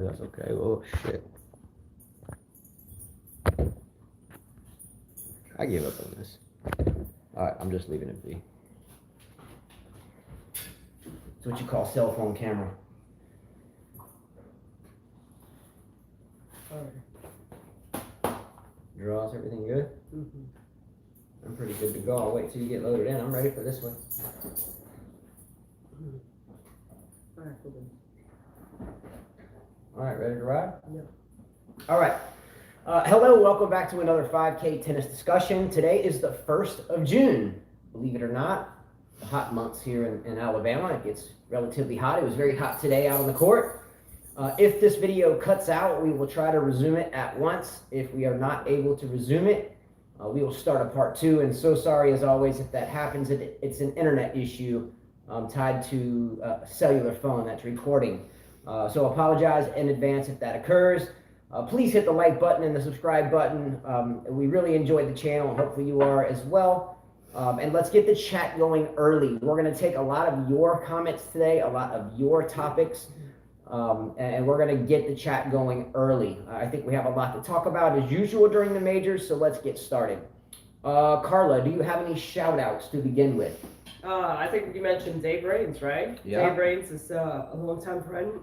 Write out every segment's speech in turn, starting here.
That's okay. Oh shit. I gave up on this. Alright, I'm just leaving it be. It's what you call cell phone camera. Draws, everything good? Mm-hmm. I'm pretty good to go. I'll wait till you get loaded in. I'm ready for this one. Alright, ready to ride? Yeah. Alright. Hello, welcome back to another 5K tennis discussion. Today is the 1st of June. Believe it or not, the hot months here in Alabama. It gets relatively hot. It was very hot today out on the court. If this video cuts out, we will try to resume it at once. If we are not able to resume it, we will start a part 2. And so sorry, as always, if that happens. It's an internet issue tied to a cellular phone that's recording. So apologize in advance if that occurs. Please hit the like button and the subscribe button. We really enjoyed the channel, and hopefully you are as well. And let's get the chat going early. We're going to take a lot of your comments today, a lot of your topics. And we're going to get the chat going early. I think we have a lot to talk about as usual during the majors, so let's get started. Carla, do you have any shout outs to begin with? I think you mentioned Dave Raines, right? Yeah. Dave Raines is a longtime friend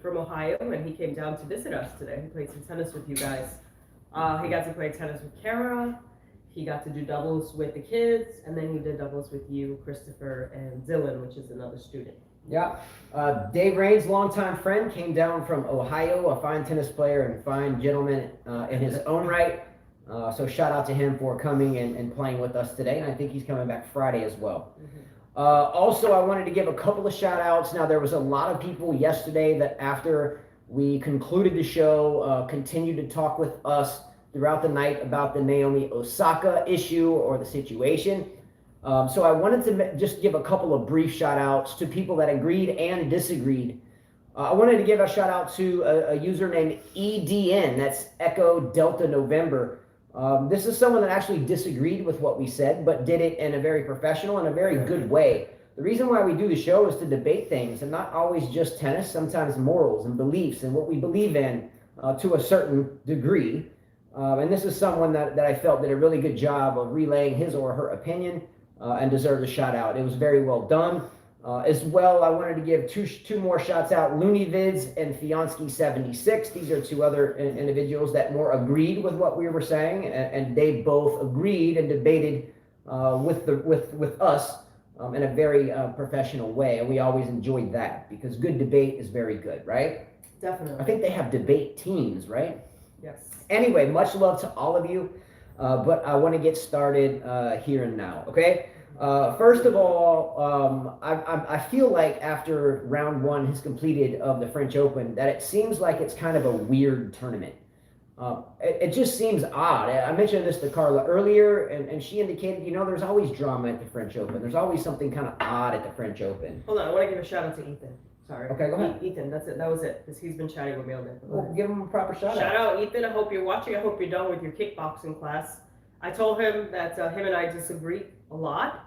from Ohio, and he came down to visit us today. He played some tennis with you guys. He got to play tennis with Kara. He got to do doubles with the kids, and then he did doubles with you, Christopher, and Dylan, which is another student. Yeah. Dave Raines, longtime friend, came down from Ohio, a fine tennis player and fine gentleman in his own right. So shout out to him for coming and playing with us today. And I think he's coming back Friday as well. Mm-hmm. Also, I wanted to give a couple of shout outs. Now, there was a lot of people yesterday that after we concluded the show, continued to talk with us throughout the night about the Naomi Osaka issue or the situation. So I wanted to just give a couple of brief shout outs to people that agreed and disagreed. I wanted to give a shout out to a user named EDN, that's Echo Delta November. This is someone that actually disagreed with what we said, but did it in a very professional and a very good way. The reason why we do the show is to debate things, and not always just tennis, sometimes morals and beliefs and what we believe in to a certain degree. And this is someone that I felt did a really good job of relaying his or her opinion. And deserves a shout out. It was very well done. As well, I wanted to give two more shots out. Looney Vids and Fiansky76. These are two other individuals that more agreed with what we were saying, and they both agreed and debated with us in a very professional way. And we always enjoyed that because good debate is very good, right? Definitely. I think they have debate teams, right? Yes. Anyway, much love to all of you. But I want to get started here and now, okay? First of all, I feel like after round 1 is completed of the French Open that it seems like it's kind of a weird tournament. It just seems odd. I mentioned this to Carla earlier, and she indicated, there's always drama at the French Open. There's always something kind of odd at the French Open. Hold on, I want to give a shout out to Ethan. Sorry. Okay, go ahead. Ethan, that's it. That was it, because he's been chatting with me all day. Well, give him a proper shout out. Shout out, Ethan. I hope you're watching. I hope you're done with your kickboxing class. I told him that him and I disagree a lot,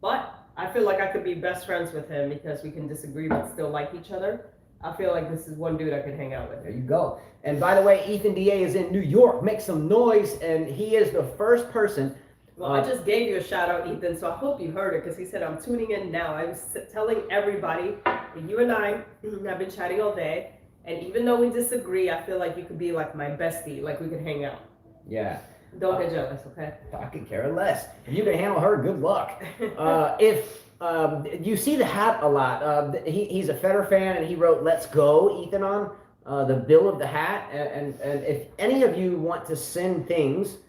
but I feel like I could be best friends with him because we can disagree but still like each other. I feel like this is one dude I could hang out with. There you go. And by the way, Ethan DA is in New York. Make some noise, and he is the first person. Well, I just gave you a shout out, Ethan, so I hope you heard it because he said, I'm tuning in now. I was telling everybody that you and I have been chatting all day, and even though we disagree, I feel like you could be like my bestie, like we could hang out. Yeah. Don't get jealous, okay? I could care less. If you can handle her, good luck. If you see the hat a lot, he's a Federer fan, and he wrote "Let's Go" Ethan on the bill of the hat. And if any of you want to send things,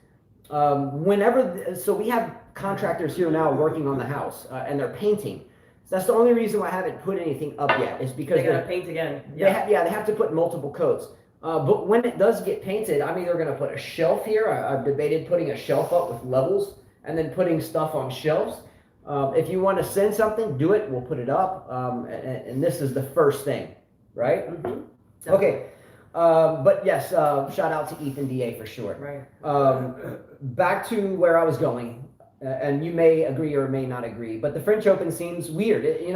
whenever, so we have contractors here now working on the house, and they're painting. So that's the only reason why I haven't put anything up yet, is because they're gonna paint again. Yeah. They have to put multiple coats. But when it does get painted, I'm either going to put a shelf here. I've debated putting a shelf up with levels and then putting stuff on shelves. If you want to send something, do it. We'll put it up. And this is the first thing, right? Mm-hmm. Okay. But yes, shout out to Ethan DA for sure. Right. Back to where I was going. and you may agree or may not agree, but the French Open seems weird, and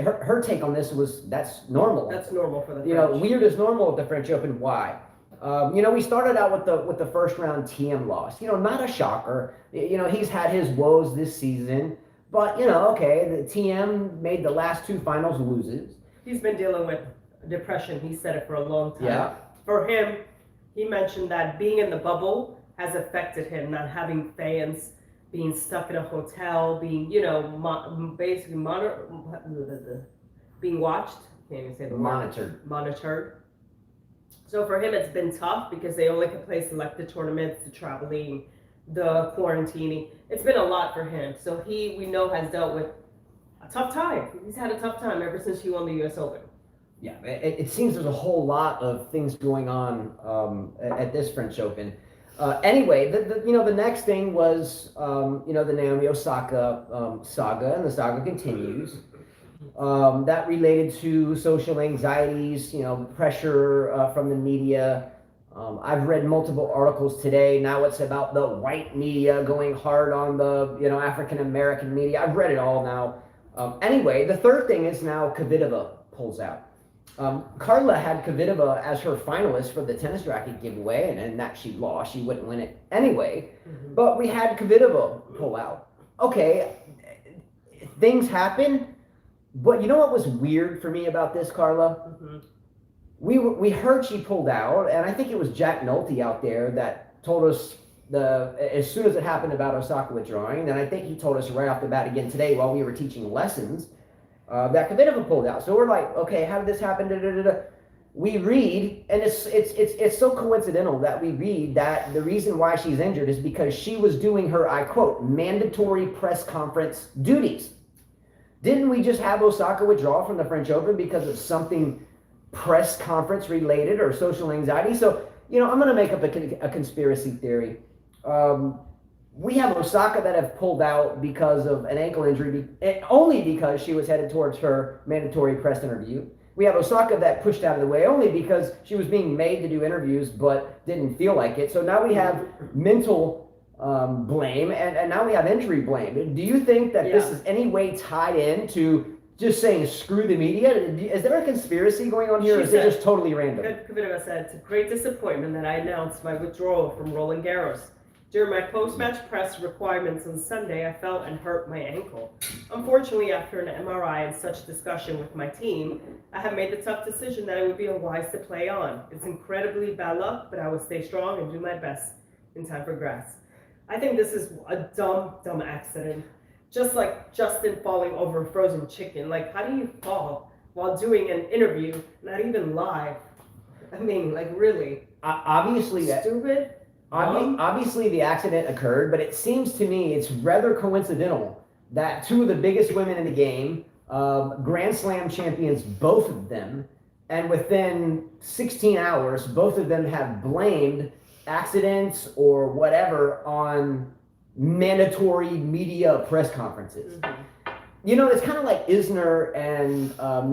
her take on this was that's normal. That's normal for the French. Weird is normal with the French Open. Why? We started out with the first round TM loss. Not a shocker. He's had his woes this season, but okay, the TM made the last two finals loses. He's been dealing with depression. He said it for a long time. Yeah. For him, he mentioned that being in the bubble has affected him, not having fans, being stuck in a hotel, being, basically being watched. Can't even say the word. Monitored. So for him, it's been tough because they only can play selected tournaments, the traveling, the quarantining. It's been a lot for him. So we know, has dealt with a tough time. He's had a tough time ever since he won the U.S. Open. Yeah, it seems there's a whole lot of things going on at this French Open. Anyway, the next thing was the Naomi Osaka saga, and the saga continues. That related to social anxieties, pressure from the media. I've read multiple articles today. Now it's about the white media going hard on the African American media. I've read it all now. Anyway, the third thing is now Kvitova pulls out. Carla had Kvitova as her finalist for the tennis racket giveaway, and that she lost. She wouldn't win it anyway. Mm-hmm. But we had Kvitova pull out. Okay, things happen. But you know what was weird for me about this, Carla? Mm-hmm. We heard she pulled out, and I think it was Jack Nolte out there that told us as soon as it happened about Osaka withdrawing, and I think he told us right off the bat again today while we were teaching lessons, that Kvitova pulled out. So we're like, okay, how did this happen? We read, and it's so coincidental that we read that the reason why she's injured is because she was doing her, I quote, mandatory press conference duties. Didn't we just have Osaka withdraw from the French Open because of something press conference related or social anxiety? So, I'm going to make up a conspiracy theory. We have Osaka that have pulled out because of an ankle injury, only because she was headed towards her mandatory press interview. We have Osaka that pushed out of the way only because she was being made to do interviews but didn't feel like it. So now we have mental blame, and now we have injury blame. Do you think that this is any way tied in to just saying screw the media? Is there a conspiracy going on here, or is it just totally random? Kvitova said, "It's a great disappointment that I announced my withdrawal from Roland Garros. During my post-match press requirements on Sunday, I fell and hurt my ankle. Unfortunately, after an MRI and such discussion with my team, I have made the tough decision that it would be unwise to play on. It's incredibly bad luck, but I will stay strong and do my best in time for grass." I think this is a dumb accident. Just like Justin falling over a frozen chicken. Like, how do you fall while doing an interview, not even live? I mean, like, really? Obviously, stupid. Obviously, the accident occurred, but it seems to me it's rather coincidental that two of the biggest women in the game, Grand Slam champions, both of them, and within 16 hours, both of them have blamed accidents or whatever on mandatory media press conferences. Mm-hmm. It's kind of like Isner and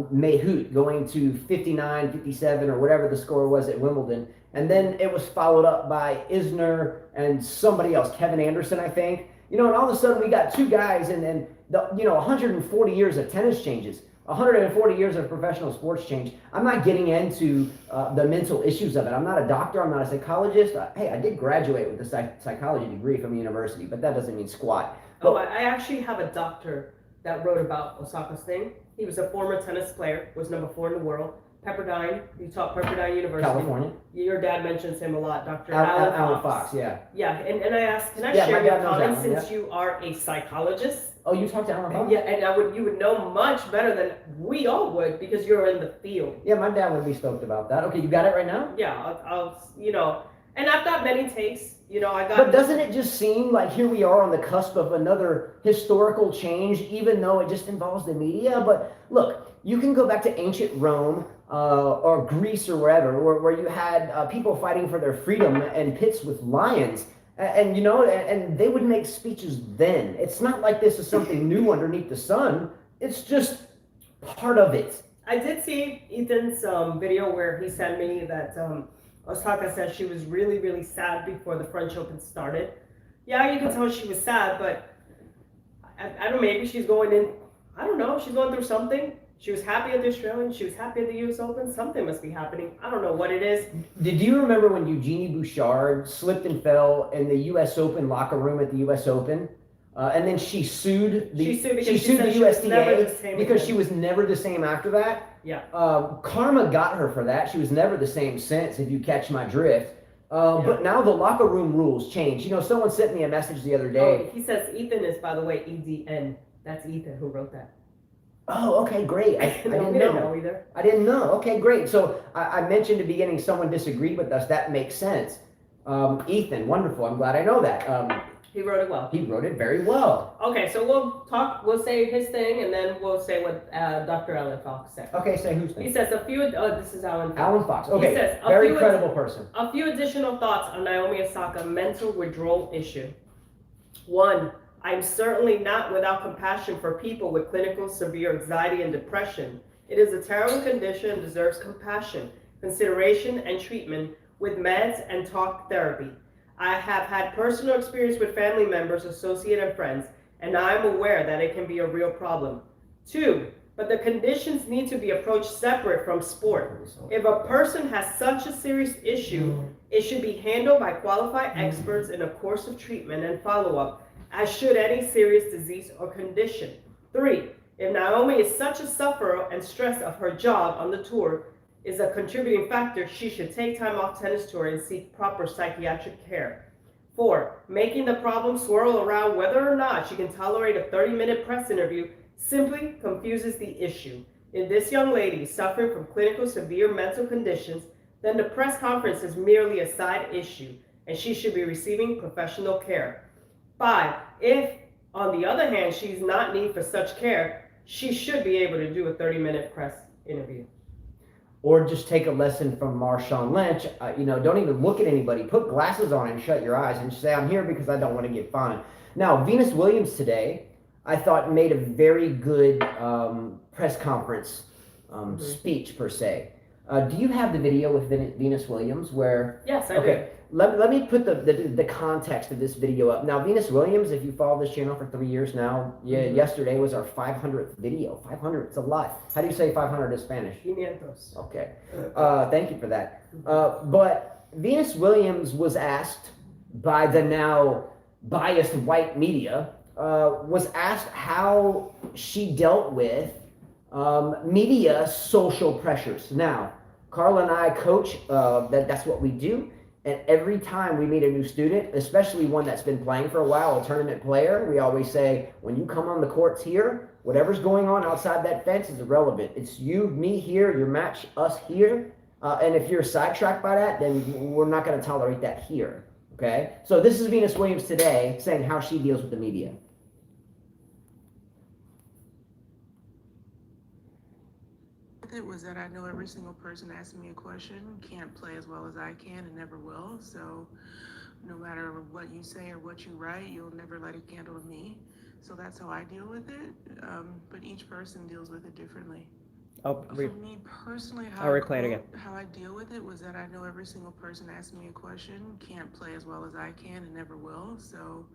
Mayhout going to 59, 57, or whatever the score was at Wimbledon. And then it was followed up by Isner and somebody else, Kevin Anderson, I think. And all of a sudden we got two guys, and then 140 years of tennis changes. 140 years of professional sports change. I'm not getting into the mental issues of it. I'm not a doctor. I'm not a psychologist. I did graduate with a psychology degree from the university, but that doesn't mean squat. But, I actually have a doctor that wrote about Osaka's thing. He was a former tennis player, was number 4 in the world. Pepperdine, he taught Pepperdine University. California. Your dad mentions him a lot, Dr. Alan Fox, yeah. Yeah, and I asked, can I share your comments since you are a psychologist? Oh, you talked to Alan Fox? Yeah, and you would know much better than we all would because you're in the field. Yeah, my dad would be stoked about that. Okay, you got it right now? Yeah, I'll and I've got many takes. But doesn't it just seem like here we are on the cusp of another historical change, even though it just involves the media? But look, you can go back to ancient Rome or Greece or wherever, where you had people fighting for their freedom and pits with lions. And they would make speeches then. It's not like this is something new underneath the sun. It's just part of it. I did see Ethan's video where he sent me that Osaka said she was really, really sad before the French Open started Yeah, you can tell she was sad, but I don't know, maybe she's going in, I don't know, she's going through something. She was happy at the Australian, she was happy at the US Open, something must be happening. I don't know what it is. Did you remember when Eugenie Bouchard slipped and fell in the US Open locker room at the US Open? And then she sued the USTA because she was never the same after that. Yeah. Karma got her for that. She was never the same since, if you catch my drift. But now the locker room rules change. You know, someone sent me a message the other day. Oh, he says Ethan is, by the way, EDN. That's Ethan who wrote that. Oh, okay, great. I didn't know either. I didn't know. Okay, great. So I mentioned at the beginning someone disagreed with us. That makes sense. Ethan, wonderful. I'm glad I know that. He wrote it well. He wrote it very well. Okay, so we'll say his thing, and then we'll say what Dr. Alan Fox said. Okay, say whose thing? He says this is Alan Fox. Alan Fox, okay. He says, very credible person. A few additional thoughts on Naomi Osaka mental withdrawal issue. 1, I'm certainly not without compassion for people with clinical severe anxiety and depression. It is a terrible condition and deserves compassion, consideration, and treatment with meds and talk therapy. I have had personal experience with family members, associates, and friends, and I am aware that it can be a real problem. 2, but the conditions need to be approached separate from sport. If a person has such a serious issue, it should be handled by qualified experts in a course of treatment and follow-up, as should any serious disease or condition. 3, if Naomi is such a sufferer and stress of her job on the tour is a contributing factor, she should take time off tennis tour and seek proper psychiatric care. 4, making the problem swirl around whether or not she can tolerate a 30-minute press interview simply confuses the issue. If this young lady is suffering from clinical severe mental conditions, then the press conference is merely a side issue, and she should be receiving professional care. 5, if, on the other hand, she is not in need for such care, she should be able to do a 30-minute press interview. Or just take a lesson from Marshawn Lynch. Don't even look at anybody. Put glasses on and shut your eyes and say, I'm here because I don't want to get fined. Now, Venus Williams today, I thought made a very good press conference speech, per se. Do you have the video with Venus Williams where... Yes, I do. Let me put the context of this video up. Now, Venus Williams, if you follow this channel for 3 years now, yesterday was our 500th video. 500, it's a lot. How do you say 500 in Spanish? 500. Okay. Thank you for that. But Venus Williams was asked by the now biased white media, was asked how she dealt with media social pressures. Now, Carla and I coach, that's what we do. And every time we meet a new student, especially one that's been playing for a while, a tournament player, we always say, when you come on the courts here, whatever's going on outside that fence is irrelevant. It's you, me here, your match, us here. And if you're sidetracked by that, then we're not going to tolerate that here. Okay? So this is Venus Williams today saying how she deals with the media. It was that I know every single person asking me a question can't play as well as I can and never will. So no matter what you say or what you write, you'll never light a candle to me. So that's how I deal with it. But each person deals with it differently. For me personally, how I deal with it was that I know every single person asking me a question can't play as well as I can and never will. So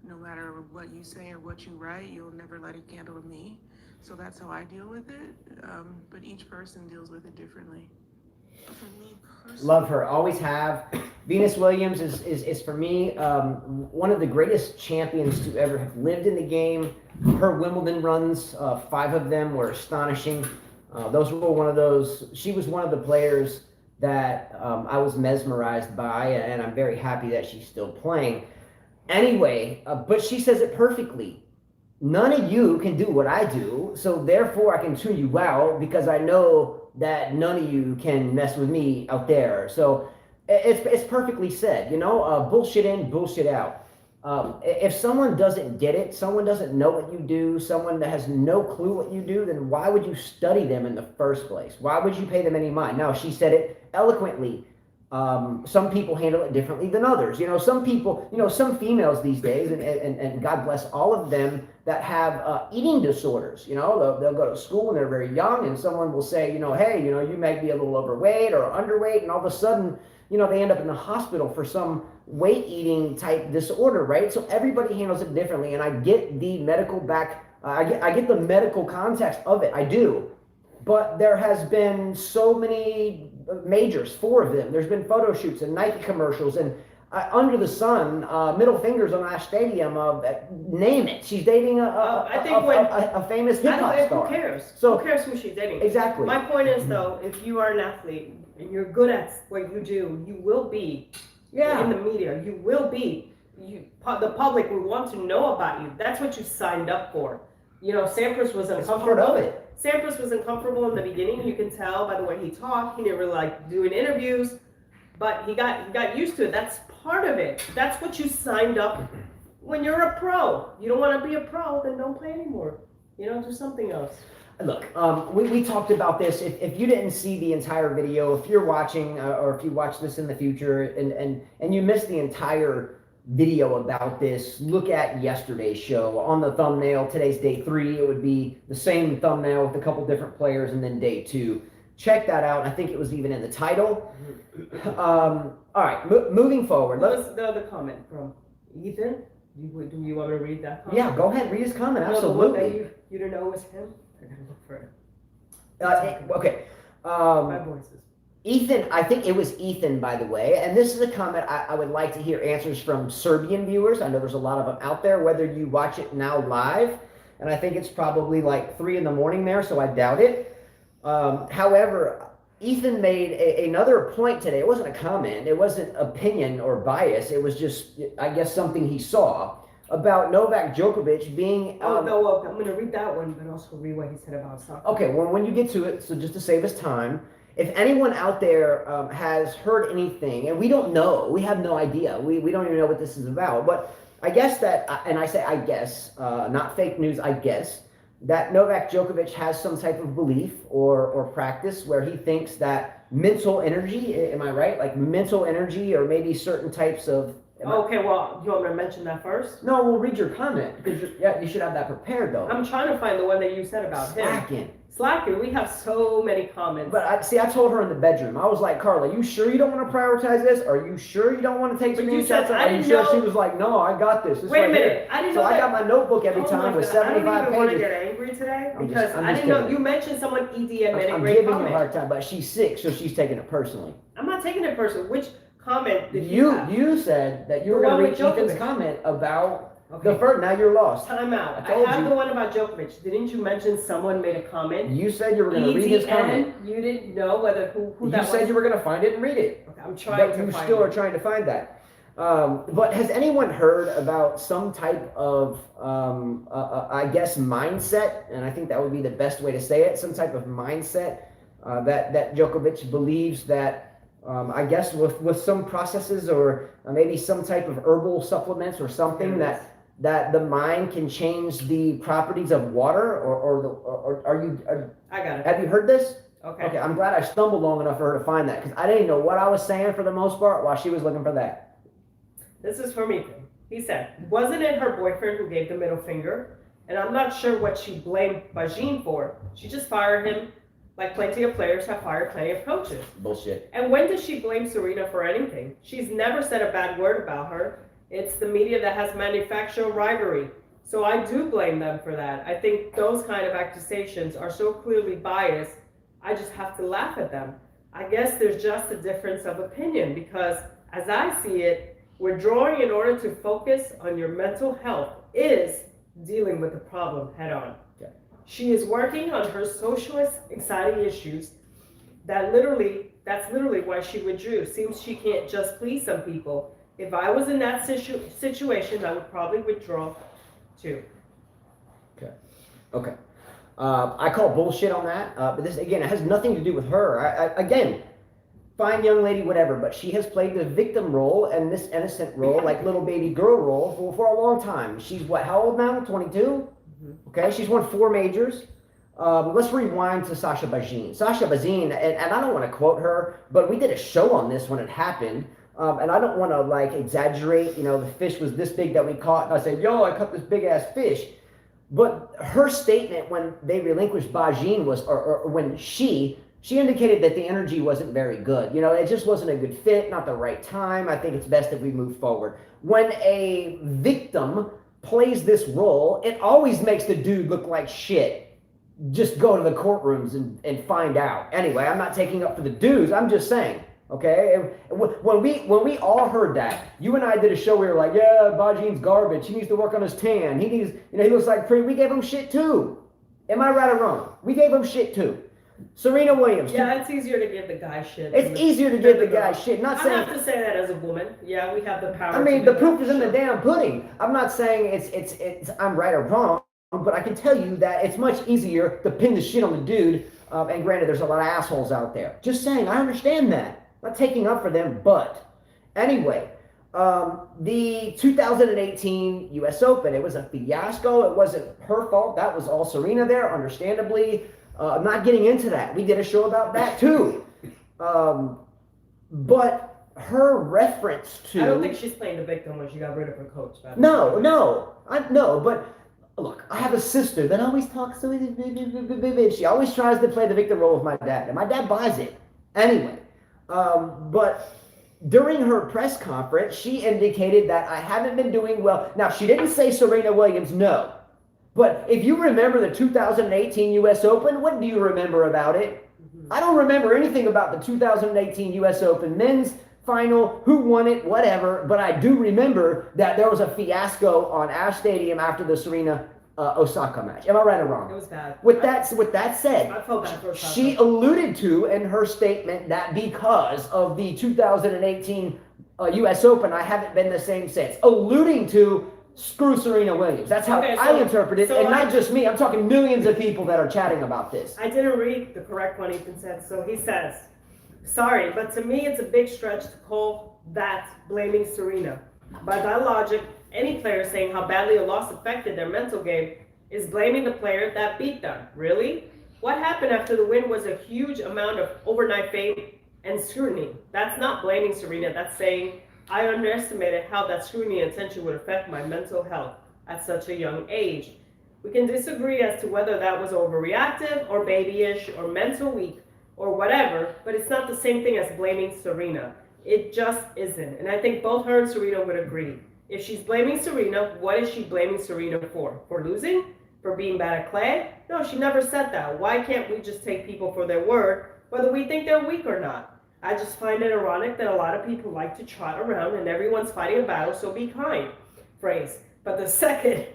no matter what you say or what you write, you'll never light a candle to me. So that's how I deal with it, but each person deals with it differently. For me personally, love her, always have. Venus Williams is for me one of the greatest champions to ever have lived in the game. Her Wimbledon runs, 5 of them were astonishing. Those were one of those. She was one of the players that I was mesmerized by, and I'm very happy that she's still playing. Anyway, but she says it perfectly. None of you can do what I do, so therefore I can tune you out because I know that none of you can mess with me out there. So it's perfectly said, bullshit in, bullshit out. If someone doesn't get it, someone doesn't know what you do, someone that has no clue what you do, then why would you study them in the first place? Why would you pay them any mind? Now, she said it eloquently. Some people handle it differently than others. Some people, some females these days, and God bless all of them that have eating disorders. They'll go to school when they're very young, and someone will say, hey, you may be a little overweight or underweight, and all of a sudden, they end up in the hospital for some weight eating type disorder, right? So everybody handles it differently, and I get the medical I get the medical context of it. I do. But there has been so many majors, 4 of them. There's been photo shoots and Nike commercials and under the sun, middle fingers on Ash Stadium. Name it. She's dating a famous hip hop star. Who cares? So, who cares who she's dating? Exactly. My point is though, if you are an athlete and you're good at what you do, you will be in the media. You will be. The public will want to know about you. That's what you signed up for. Sampras was uncomfortable. Part of it. Sampras was uncomfortable in the beginning. You can tell by the way he talked. He didn't really like doing interviews, but he got used to it. That's part of it. That's what you signed up when you're a pro. You don't want to be a pro, then don't play anymore. Do something else. Look, we talked about this. If you didn't see the entire video, if you're watching or if you watch this in the future and you missed the entire video about this, look at yesterday's show. On the thumbnail, today's day 3, it would be the same thumbnail with a couple different players, and then day 2. Check that out. I think it was even in the title. All right, moving forward. What was the other comment from Ethan? Do you want to read that comment? Yeah, go ahead, read his comment. No, Absolutely. The one that you didn't know was him? I gotta look for it. Okay. My voice is... Ethan, I think it was Ethan, by the way, and this is a comment I would like to hear answers from Serbian viewers. I know there's a lot of them out there, whether you watch it now live, and I think it's probably like 3 in the morning there, so I doubt it. However, Ethan made another point today. It wasn't a comment, it wasn't opinion or bias, it was just, I guess, something he saw about Novak Djokovic being... I'm going to read that one, but also read what he said about Osaka. Okay, well, when you get to it, so just to save us time, if anyone out there has heard anything, and we don't know, we have no idea, we don't even know what this is about, but I guess that, and I say I guess, not fake news, I guess, that Novak Djokovic has some type of belief or practice where he thinks that mental energy, am I right? Like mental energy or maybe certain types of... Okay, well, do you want me to mention that first? No, we'll read your comment, because you should have that prepared, though. I'm trying to find the one that you said about him. Slacking. We have so many comments. But I told her in the bedroom, I was like, Carla, you sure you don't want to prioritize this? Are you sure you don't want to take screenshots? Are you sure? She was like, no, I got this. Wait a minute. I didn't know that. I got my notebook every time with 75 pages. I don't even want to get angry today because I didn't know. You mentioned someone EDM made a great comment. I'm giving you a hard time, but she's sick, so she's taking it personally. I'm not taking it personally. Which comment did you have? You said that you were going to read Ethan's comment about... Okay. The first, now you're lost. Time out. I have the one about Djokovic. Didn't you mention someone made a comment? You said you were going to read his comment. You didn't know who that was? You said you were going to find it and read it. Okay, I'm trying to find it. But you still are trying to find that. But has anyone heard about some type of, I guess, mindset? And I think that would be the best way to say it. Some type of mindset that Djokovic believes that, I guess, with some processes or maybe some type of herbal supplements or something that the mind can change the properties of water, or are you? I got it. Have you heard this? Okay. I'm glad I stumbled long enough for her to find that, because I didn't know what I was saying for the most part while she was looking for that. This is from Ethan. He said, wasn't it her boyfriend who gave the middle finger? And I'm not sure what she blamed Bajin for. She just fired him, like plenty of players have fired plenty of coaches. Bullshit. And when does she blame Serena for anything? She's never said a bad word about her. It's the media that has manufactured rivalry. So I do blame them for that. I think those kind of accusations are so clearly biased, I just have to laugh at them. I guess there's just a difference of opinion because as I see it, withdrawing in order to focus on your mental health is dealing with the problem head on. Okay. She is working on her socialist anxiety issues. That's literally why she withdrew. Seems she can't just please some people. If I was in that situation, I would probably withdraw too. Okay. I call bullshit on that. But this, again, it has nothing to do with her. Again, fine young lady, whatever, but she has played the victim role and this innocent role, like little baby girl role, for a long time. She's what, how old now? 22? Mm-hmm. Okay, she's won 4 majors. Let's rewind to Sasha Bazin. Sasha Bazin, and I don't want to quote her, but we did a show on this when it happened. And I don't want to like exaggerate, the fish was this big that we caught. And I said, yo, I caught this big ass fish. But her statement when they relinquished Bazin was, or when she indicated that the energy wasn't very good. It just wasn't a good fit, not the right time. I think it's best if we move forward. When a victim plays this role, it always makes the dude look like shit. Just go to the courtrooms and find out. Anyway, I'm not taking up for the dudes. I'm just saying, okay? And when we all heard that, you and I did a show. We were like, yeah, Bajin's garbage. He needs to work on his tan. He needs, he looks like pretty. We gave him shit too. Am I right or wrong? We gave him shit too. Serena Williams. Yeah, it's easier to give the guy shit. It's easier to give the guy shit. Not saying. I have to say that as a woman. Yeah, we have the power. I mean, the proof is in the damn pudding. I'm not saying it's I'm right or wrong. But I can tell you that it's much easier to pin the shit on the dude. And granted, there's a lot of assholes out there. Just saying, I understand that. Not taking up for them, but anyway, the 2018 U.S. Open, it was a fiasco. It wasn't her fault. That was all Serena there, understandably. I'm not getting into that. We did a show about that too. But her reference to... I don't think she's playing the victim when she got rid of her coach. No, but... Look, I have a sister that always talks so she always tries to play the victim role with my dad, and my dad buys it. Anyway, but during her press conference, she indicated that I haven't been doing well. Now, she didn't say Serena Williams, no. But if you remember the 2018 U.S. Open, what do you remember about it? I don't remember anything about the 2018 U.S. Open men's final, who won it, whatever, but I do remember that there was a fiasco on Ash Stadium after the Serena Osaka match. Am I right or wrong? It was bad. With that said, I felt bad for Osaka. She alluded to in her statement that because of the 2018 U.S. Open, I haven't been the same since. Alluding to screw Serena Williams. That's how I interpret it, and not just me. I'm talking millions of people that are chatting about this. I didn't read the correct one Ethan said, so he says, sorry, but to me it's a big stretch to call that blaming Serena. By that logic, any player saying how badly a loss affected their mental game is blaming the player that beat them. Really? What happened after the win was a huge amount of overnight fame and scrutiny. That's not blaming Serena. That's saying, I underestimated how that scrutiny and attention would affect my mental health at such a young age. We can disagree as to whether that was overreactive or babyish or mental weak or whatever, but it's not the same thing as blaming Serena. It just isn't. And I think both her and Serena would agree. If she's blaming Serena, what is she blaming Serena for? For losing? For being bad at clay? No, she never said that. Why can't we just take people for their word, whether we think they're weak or not? I just find it ironic that a lot of people like to trot around and everyone's fighting a battle, so be kind phrase. But the second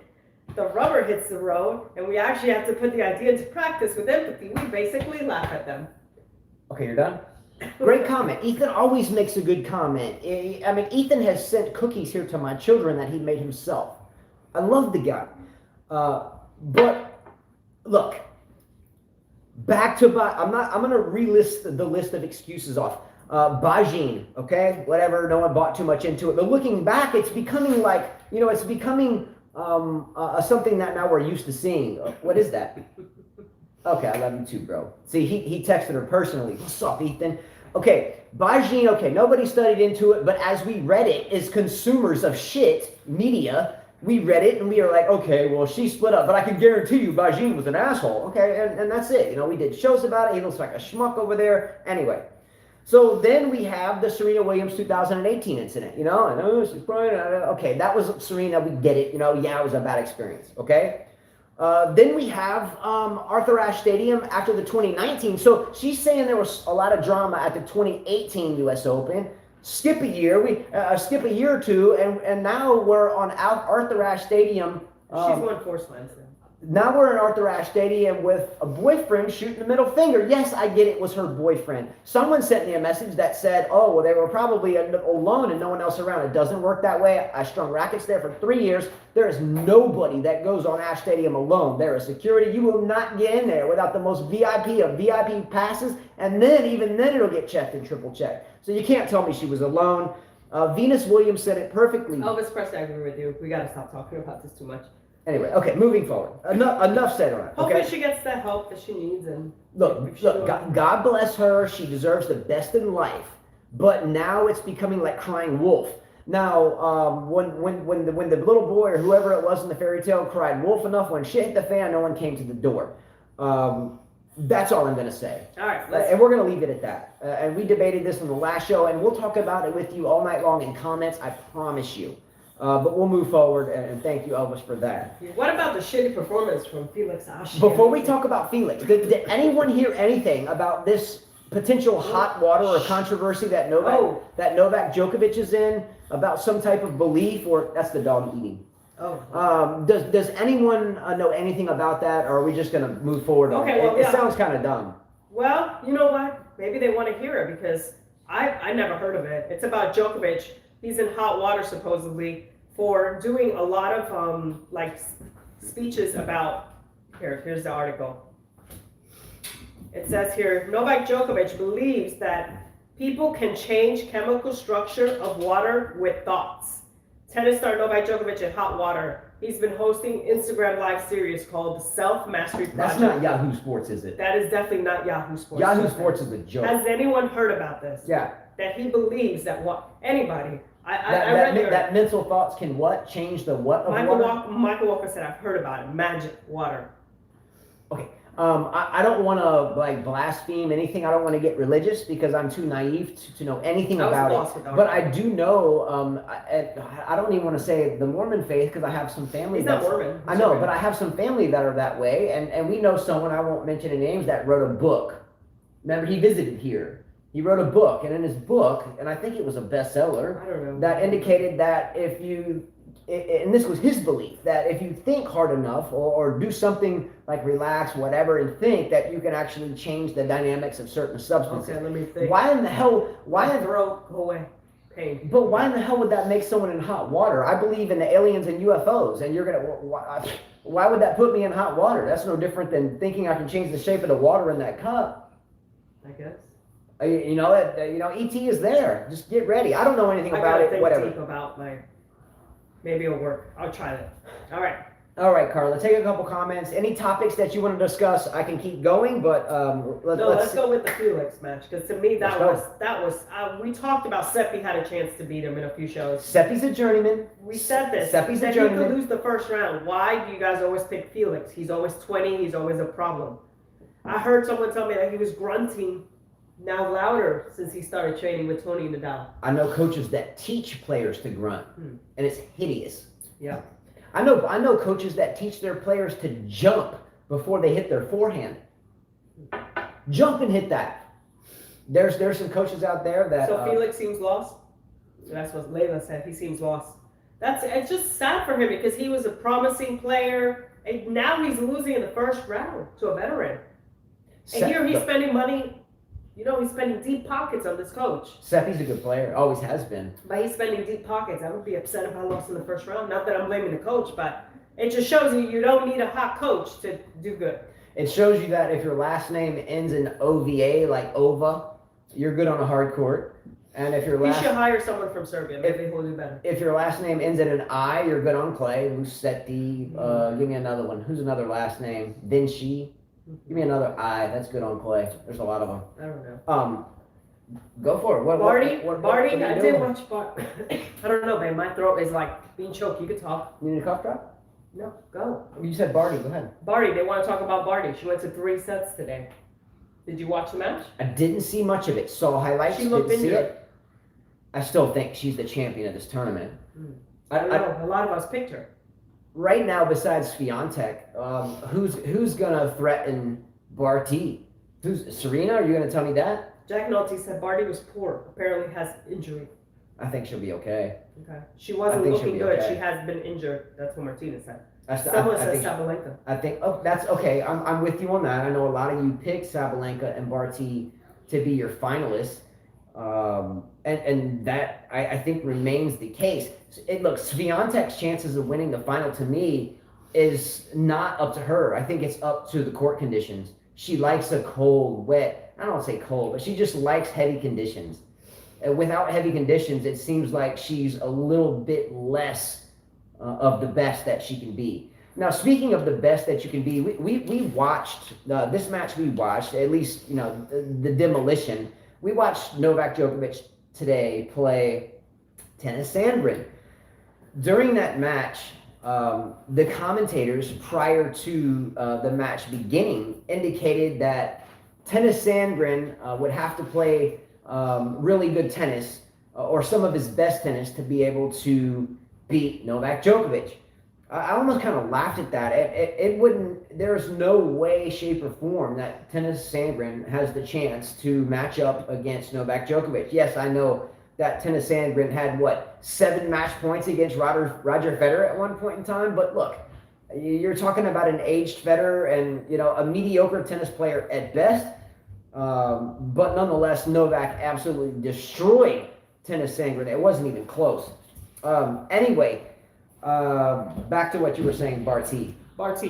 the rubber hits the road and we actually have to put the idea into practice with empathy, we basically laugh at them. Okay, you're done? Great comment. Ethan always makes a good comment. I mean, Ethan has sent cookies here to my children that he made himself. I love the guy. But look, back to I'm going to relist the list of excuses off. Bazin, okay, whatever. No one bought too much into it. But looking back, it's becoming like, it's becoming something that now we're used to seeing. What is that? Okay, I love you too, bro. See, he texted her personally. What's up, Ethan? Okay, Bazin, okay, nobody studied into it, but as we read it as consumers of shit, media, we read it and we were like, okay, well, she split up, but I can guarantee you Bazin was an asshole. Okay, and that's it. We did shows about it. He looks like a schmuck over there. Anyway, so then we have the Serena Williams 2018 incident, and she's crying. Okay, that was Serena. We get it. Yeah, it was a bad experience. Okay. Then we have Arthur Ashe Stadium after the 2019. So she's saying there was a lot of drama at the 2018 U.S. Open. Skip a year, skip a year or two, and now we're on Arthur Ashe Stadium. She's won 4 slams now. Now we're in Arthur Ashe Stadium with a boyfriend shooting the middle finger. Yes, I get it was her boyfriend. Someone sent me a message that said, oh, well, they were probably alone and no one else around. It doesn't work that way. I strung rackets there for 3 years. There is nobody that goes on Ashe Stadium alone. There is security. You will not get in there without the most VIP of VIP passes. And then, even then, it'll get checked and triple checked. So you can't tell me she was alone. Venus Williams said it perfectly. Elvis Presley, I agree with you. We got to stop talking about this too much. Anyway, okay, moving forward. Enough said on it. Hopefully Okay. she gets the help that she needs. And Look, God bless her. She deserves the best in life. But now it's becoming like crying wolf. Now, when the little boy or whoever it was in the fairy tale cried wolf enough, when shit hit the fan, no one came to the door. That's all I'm going to say. All right, And we're going to leave it at that. And we debated this in the last show, and we'll talk about it with you all night long in comments, I promise you. But we'll move forward, and thank you, Elvis, for that. What about the shitty performance from Felix Auger? Before we talk about Felix, did anyone hear anything about this potential hot water or controversy that Novak Djokovic is in, about some type of belief, or that's the dog eating? Does anyone know anything about that, or are we just going to move forward on it? It sounds kind of dumb. Well, you know what? Maybe they want to hear it because I never heard of it. It's about Djokovic. He's in hot water supposedly for doing a lot of speeches about. Here's the article. It says here, Novak Djokovic believes that people can change chemical structure of water with thoughts. Tennis star Novak Djokovic in hot water. He's been hosting Instagram live series called Self Mastery Project. That's not Yahoo Sports, is it? That is definitely not Yahoo Sports. Yahoo Sports is a joke. Has anyone heard about this? Yeah. That he believes that anybody. That mental thoughts can what? Change the what of water? Michael Walker said, I've heard about it. Magic water. Okay. I don't want to blaspheme anything. I don't want to get religious because I'm too naive to know anything about it. But I do know. I don't even want to say the Mormon faith because I have some family. He's not Mormon. I know, but I have some family that are that way, and we know someone. I won't mention any names that wrote a book. Remember, he visited here. He wrote a book, and in his book, and I think it was a bestseller, I don't know, that indicated that if you, and this was his belief, that if you think hard enough or do something like relax, whatever, and think that you can actually change the dynamics of certain substances. Okay, let me think. Why in the hell? Throat go away. Pain. But why in the hell would that make someone in hot water? I believe in the aliens and UFOs, and you're gonna. Why would that put me in hot water? That's no different than thinking I can change the shape of the water in that cup. I guess. ET is there. Just get ready. I don't know anything about it. Whatever. Think about maybe it'll work. I'll try that. All right, Carla. Take a couple comments. Any topics that you want to discuss? I can keep going, but let's go with the Felix match because to me that was we talked about Seppi had a chance to beat him in a few shows. Seppi's a journeyman. We said this. Seppi's a journeyman. He could lose the first round. Why do you guys always pick Felix? He's always 20. He's always a problem. I heard someone tell me that he was grunting now louder since he started training with Tony Nadal. I know coaches that teach players to grunt, and it's hideous. Yeah. I know coaches that teach their players to jump before they hit their forehand. Jump and hit that. There's some coaches out there that. So Felix seems lost. That's what Layla said. He seems lost. It's just sad for him because he was a promising player, and now he's losing in the first round to a veteran. And here he's spending money. He's spending deep pockets on this coach. Seppi's a good player, always has been. But he's spending deep pockets. I would be upset if I lost in the first round. Not that I'm blaming the coach, but it just shows you don't need a hot coach to do good. It shows you that if your last name ends in OVA, like Ova, you're good on a hard court. And if your you should hire someone from Serbia. Maybe he'll do better. If your last name ends in an I, you're good on clay. Musetti. Give me another one. Who's another last name? Vinci. Give me another I. That's good on clay. There's a lot of them. I don't know. Go for it. Barty. I did watch Barty. I don't know, man. My throat is being choked. You can talk. You need a cough drop? No, go. You said Barty. Go ahead. Barty. They want to talk about Barty. She went to 3 sets today. Did you watch the match? I didn't see much of it. Saw highlights. She looked didn't see injured. it. I still think she's the champion of this tournament. I don't know. A lot of us picked her. Right now, besides Swiatek, who's gonna threaten Barty? Who's Serena? Are you gonna tell me that? Jack Nolte said Barty was poor. Apparently has injury. I think she'll be okay. Okay. She wasn't looking good. Okay. She has been injured. That's what Martina said. Someone said Sabalenka. I think. Oh, that's okay. I'm with you on that. I know a lot of you picked Sabalenka and Barty to be your finalists. And that I think remains the case. Look, Swiatek's chances of winning the final to me is not up to her. I think it's up to the court conditions. She likes a cold, wet, I don't want to say cold, but she just likes heavy conditions. And without heavy conditions, it seems like she's a little bit less of the best that she can be. Now, speaking of the best that you can be, we watched this match. We watched at least the demolition. We watched Novak Djokovic today play Tennis Sandgren. During that match, the commentators prior to the match beginning indicated that Tennis Sandgren would have to play really good tennis or some of his best tennis to be able to beat Novak Djokovic. I almost kind of laughed at that. It wouldn't. There's no way, shape, or form that Tennis Sandgren has the chance to match up against Novak Djokovic. Yes, I know that Tennis Sandgren had 7 match points against Roger Federer at one point in time. But look, you're talking about an aged Federer and a mediocre tennis player at best. But nonetheless, Novak absolutely destroyed Tennis Sandgren. It wasn't even close. Anyway. Back to what you were saying, Barty.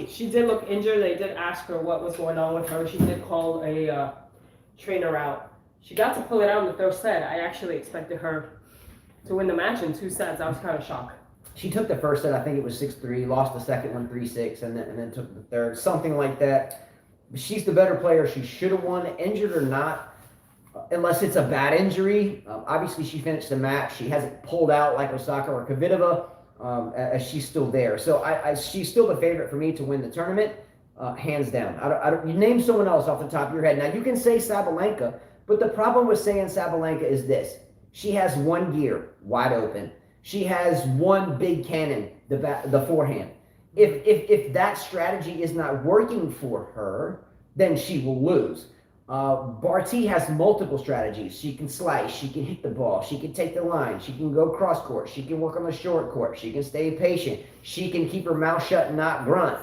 She did look injured. They did ask her what was going on with her. She did call a trainer out. She got to pull it out in the third set. I actually expected her to win the match in 2 sets. I was kind of shocked. She took the first set, I think it was 6-3, lost the second one 3-6, and then took the third, something like that. She's the better player. She should have won, injured or not, unless it's a bad injury. Obviously, she finished the match. She hasn't pulled out like Osaka or Kvitova. As she's still there. So she's still the favorite for me to win the tournament, hands down. You name someone else off the top of your head. Now, you can say Sabalenka, but the problem with saying Sabalenka is this. She has one gear wide open. She has one big cannon, the forehand. If that strategy is not working for her, then she will lose. Barty has multiple strategies. She can slice, she can hit the ball, she can take the line, she can go cross court, she can work on the short court, she can stay patient, she can keep her mouth shut and not grunt.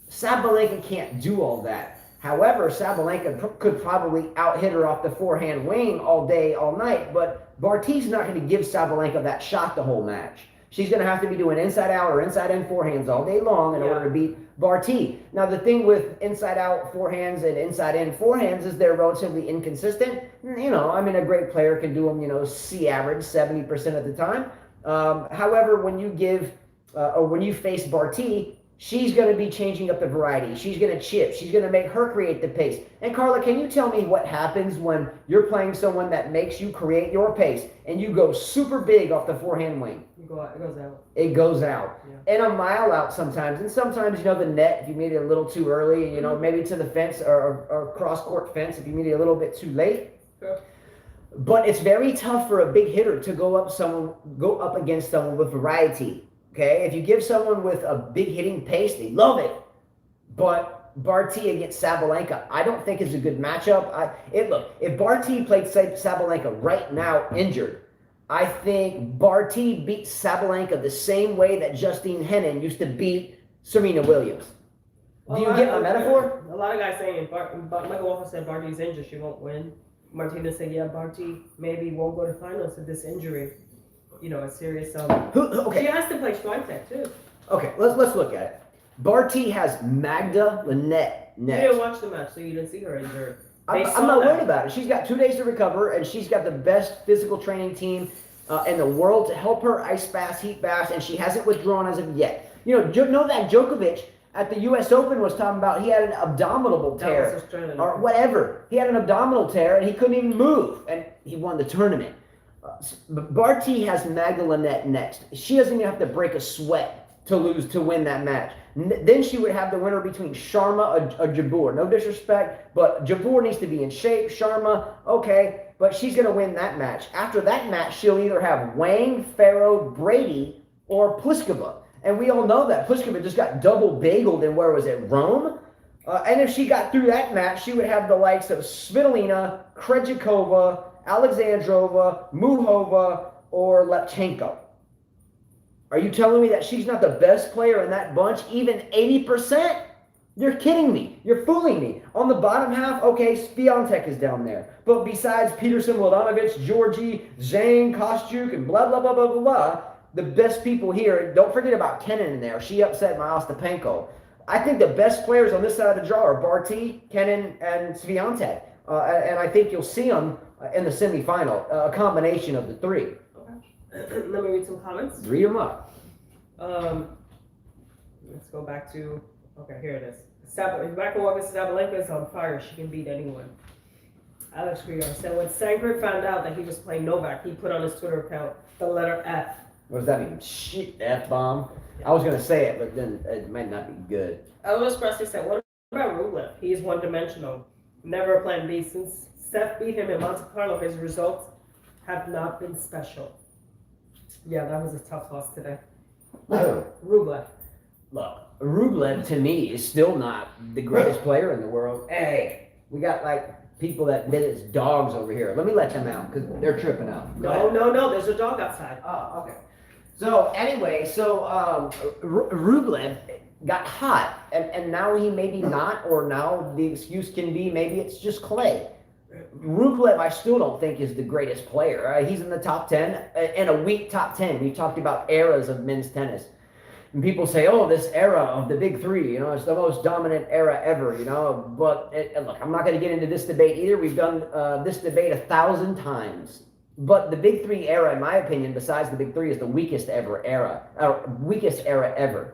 Sabalenka can't do all that. However, Sabalenka could probably out-hit her off the forehand wing all day, all night, but Barty's not going to give Sabalenka that shot the whole match. She's going to have to be doing inside-out or inside-in forehands all day long in order to beat Barty. Now, the thing with inside-out forehands and inside-in forehands is they're relatively inconsistent. A great player can do them, C average 70% of the time. However, when you face Barty, she's going to be changing up the variety. She's going to chip. She's going to make her create the pace. And Carla, can you tell me what happens when you're playing someone that makes you create your pace and you go super big off the forehand wing? It goes out. It goes out. Yeah. And a mile out sometimes. And sometimes, the net, if you made it a little too early, maybe to the fence or cross-court fence if you made it a little bit too late. Sure. But it's very tough for a big hitter to go up against someone with variety. Okay, if you give someone with a big hitting pace, they love it. But Barty against Sabalenka, I don't think is a good matchup. If Barty played Sabalenka right now injured, I think Barty beats Sabalenka the same way that Justine Henin used to beat Serena Williams. Do you get my metaphor? A lot of guys saying, Michael Walker said Barty's injured, she won't win. Martinez said, Barty maybe won't go to finals with this injury. A serious. Okay. She has to play Schweinsteiger too. Okay, let's look at it. Barty has Magda Linette next. You didn't watch the match, so you didn't see her injured. I'm not worried about it. She's got 2 days to recover, and she's got the best physical training team in the world to help her ice baths, heat baths, and she hasn't withdrawn as of yet. Novak Djokovic at the U.S. Open was talking about he had an abdominal tear or whatever. He had an abdominal tear, and he couldn't even move, and he won the tournament. Barty has Magda Linette next. She doesn't even have to break a sweat to win that match. Then she would have the winner between Sharma or Jabeur. No disrespect, but Jabeur needs to be in shape. Sharma, okay, but she's going to win that match. After that match, she'll either have Wang, Farrow, Brady, or Pliskova. And we all know that. Pliskova just got double bageled in, where was it, Rome? And if she got through that match, she would have the likes of Svitolina, Krejcikova, Alexandrova, Muhova, or Lepchenko. Are you telling me that she's not the best player in that bunch, even 80%? You're kidding me. You're fooling me. On the bottom half, okay, Swiatek is down there. But besides Peterson, Mladenovic, Georgie, Zhang, Kostyuk, and blah, blah, blah, blah, blah, blah, the best people here, don't forget about Kenin in there. She upset my Ostapenko. I think the best players on this side of the draw are Barty, Kenin, and Swiatek. And I think you'll see them in the semifinal, a combination of the three. Okay. Let me read some comments. Read them up. Let's go back to, okay, here it is. Rebecca Sabalenka is on fire. She can beat anyone. Alex Krieger said when Sankar found out that he was playing Novak, he put on his Twitter account the letter F. What does that mean? Shit, F-bomb? I was going to say it, but then it might not be good. Elvis Presley said, what about Rublev? He is one-dimensional. Never a plan B. Since Steph beat him in Monte Carlo, his results have not been special. Yeah, that was a tough loss today. Rublev. Look, Rublev to me is still not the greatest player in the world. Hey, we got like people that did his dogs over here. Let me let them out because they're tripping out. No, there's a dog outside. Oh, okay. So anyway, Rublev got hot, and now he maybe not, or now the excuse can be maybe it's just clay. Rublev, I still don't think is the greatest player. He's in the top 10, in a weak top 10. We talked about eras of men's tennis. And people say, oh, this era of the big three, it's the most dominant era ever, But look, I'm not going to get into this debate either. We've done this debate 1,000 times. But the big three era, in my opinion, besides the big three, is the weakest era ever,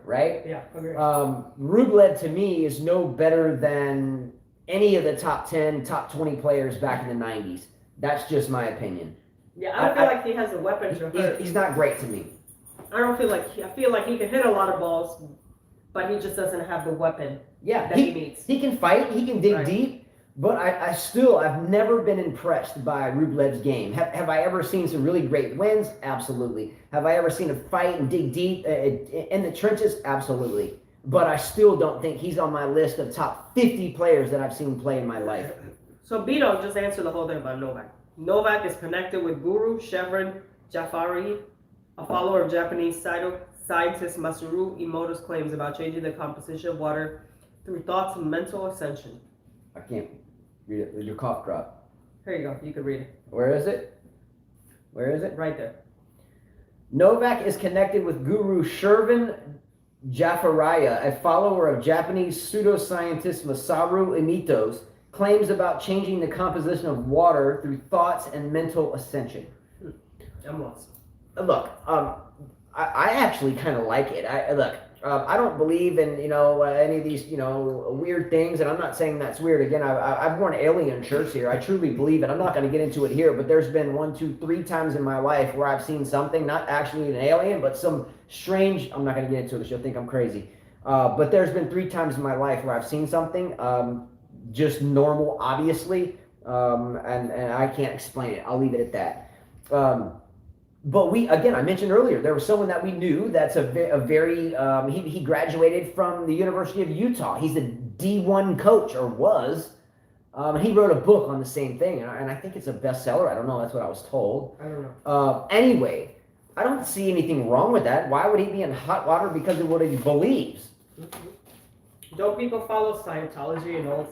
right? Yeah, agree. Rublev, to me, is no better than any of the top 10, top 20 players back in the 90s. That's just my opinion. Yeah, I don't feel like he has the weapons to hurt. He's not great to me. I feel like he can hit a lot of balls, but he just doesn't have the weapon that he needs. He can fight, he can dig deep, but I've never been impressed by Rublev's game. Have I ever seen some really great wins? Absolutely. Have I ever seen him fight and dig deep in the trenches? Absolutely. But I still don't think he's on my list of top 50 players that I've seen play in my life. So Beto just answered the whole thing about Novak. Novak is connected with Guru Chevron Jafari, a follower of Japanese scientist Masaru Emoto's claims about changing the composition of water through thoughts and mental ascension. I can't read it. Your cough drop. Here you go. You can read it. Where is it? Right there. Novak is connected with Guru Shervin Jafariya, a follower of Japanese pseudoscientist Masaru Emoto's claims about changing the composition of water through thoughts and mental ascension. I'm lost. Look, I actually kind of like it. I don't believe in any of these weird things, and I'm not saying that's weird. Again, I've worn alien shirts here. I truly believe it. I'm not going to get into it here, but there's been 1, 2, 3 times in my life where I've seen something, not actually an alien, but some strange. I'm not going to get into it. She'll think I'm crazy. But there's been 3 times in my life where I've seen something, just normal, obviously, and I can't explain it. I'll leave it at that. But I mentioned earlier, there was someone that we knew that's he graduated from the University of Utah. He's a D1 coach, or was. He wrote a book on the same thing, and I think it's a bestseller. I don't know. That's what I was told. I don't know. Anyway, I don't see anything wrong with that. Why would he be in hot water because of what he believes? Mm-hmm. Don't people follow Scientology and all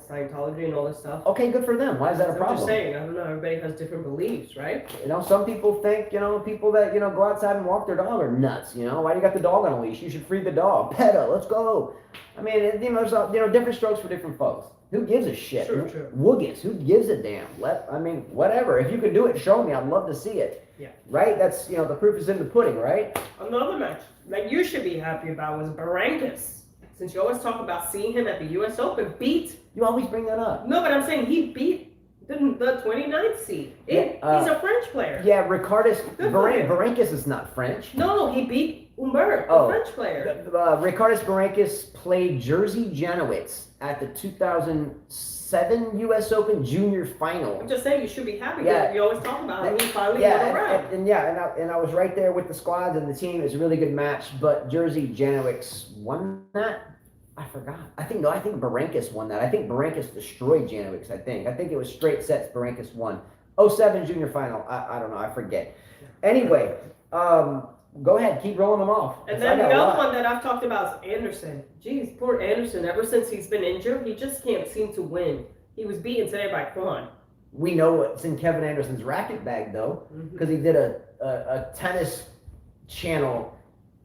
this stuff? Okay, good for them. Why is that a problem? I'm just saying, I don't know, everybody has different beliefs, right? Some people think, people that, go outside and walk their dog are nuts, Why do you got the dog on a leash? You should free the dog. PETA, let's go. I mean, there's, different strokes for different folks. Who gives a shit? True. Woogis, who gives a damn? Whatever. If you can do it, show me. I'd love to see it. Yeah. Right? That's, the proof is in the pudding, right? Another match that you should be happy about was Barranquez. Since you always talk about seeing him at the U.S. Open, You always bring that up. No, but I'm saying he beat the 29th seed. He's a French player. Yeah, Barranquez is not French. No, he beat Humbert, the French player. Ricardus Barranquez played Jerzy Janowicz at the 2007 U.S. Open Junior Final. I'm just saying you should be happy. Yeah. You always talk about how he finally won a round. And I was right there with the squads and the team. It was a really good match, but Jerzy Janowicz won that. I forgot. I think Barranquez won that. I think Barranquez destroyed Janowicz, I think it was straight sets. Barranquez won. 07 Junior Final. I don't know. I forget. Anyway, go ahead. Keep rolling them off. And then the other one that I've talked about is Anderson. Jeez, poor Anderson. Ever since he's been injured, he just can't seem to win. He was beaten today by Kwan. We know what's in Kevin Anderson's racket bag, though, because he did a tennis channel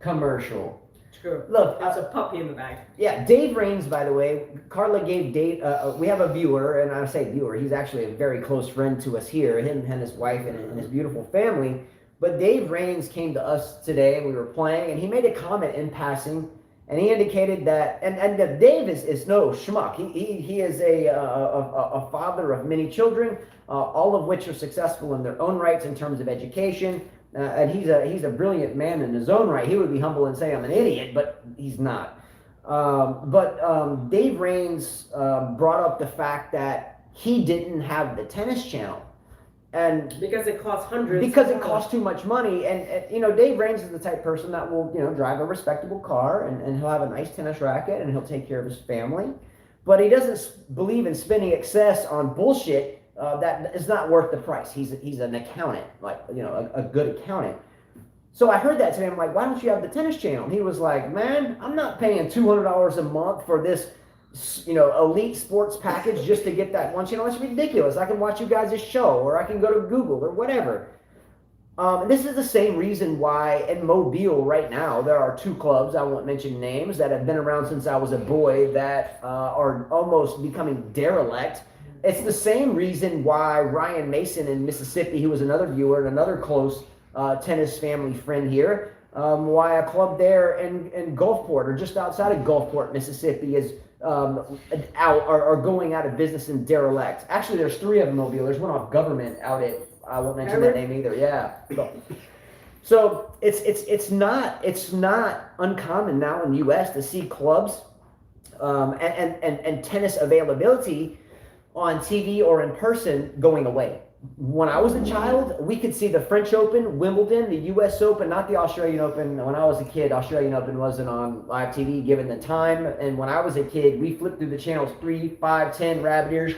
commercial. True. Look, there's a puppy in the bag. Yeah, Dave Raines, by the way. Carla gave Dave. We have a viewer, and I say viewer. He's actually a very close friend to us here. Him and his wife and his beautiful family. But Dave Raines came to us today, and we were playing, and he made a comment in passing, And he indicated that, and Dave is no schmuck. He is a father of many children, all of which are successful in their own rights in terms of education. And he's a brilliant man in his own right. He would be humble and say I'm an idiot, but he's not. But Dave Raines brought up the fact that he didn't have the tennis channel. And because it costs hundreds. Because it costs too much money, and Dave Raines is the type of person that will drive a respectable car, and he'll have a nice tennis racket, and he'll take care of his family, but he doesn't believe in spending excess on bullshit that is not worth the price. He's an accountant, like a good accountant. So I heard that today. I'm like, why don't you have the tennis channel? And he was like, man, I'm not paying $200 a month for this elite sports package just to get that one channel. It's ridiculous. I can watch you guys' show, or I can go to Google or whatever. This is the same reason why in Mobile right now there are two clubs, I won't mention names, that have been around since I was a boy that are almost becoming derelict. It's the same reason why Ryan Mason in Mississippi, who was another viewer and another close tennis family friend here, why a club there in Gulfport, or just outside of Gulfport, Mississippi, is going out of business and derelict. Actually, there's three of them, Mobile. There's one off government out at, I won't mention that name either. Yeah. So it's not uncommon now in the U.S. to see clubs and tennis availability on TV or in person going away. When I was a child, we could see the French Open, Wimbledon, the U.S. Open, not the Australian Open. When I was a kid, Australian Open wasn't on live TV given the time. And when I was a kid, we flipped through the channels 3, 5, 10, rabbit ears,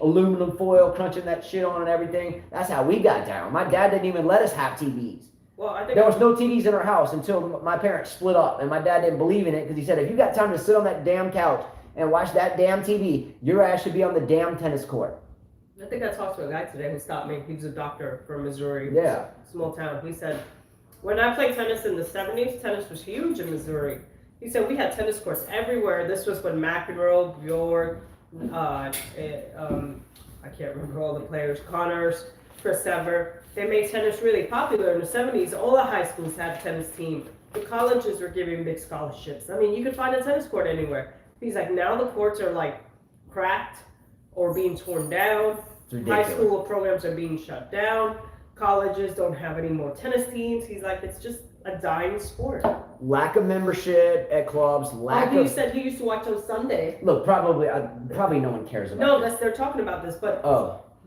aluminum foil, crunching that shit on and everything. That's how we got down. My dad didn't even let us have TVs. Well, I think there was no TVs in our house until my parents split up. And my dad didn't believe in it because he said, if you got time to sit on that damn couch and watch that damn TV, your ass should be on the damn tennis court. I think I talked to a guy today who stopped me. He was a doctor from Missouri. Yeah. Small town. He said, when I played tennis in the 70s, tennis was huge in Missouri. He said we had tennis courts everywhere. This was when McEnroe, Bjork, I can't remember all the players, Connors, Chris Evert. They made tennis really popular in the 70s. All the high schools had a tennis team. The colleges were giving big scholarships. I mean, you could find a tennis court anywhere. He's like, now the courts are like cracked or being torn down. High school programs are being shut down. Colleges don't have any more tennis teams. He's like, it's just a dying sport. Lack of membership at clubs. You said he used to watch on Sunday. Look, probably no one cares about. No, they're talking about this, but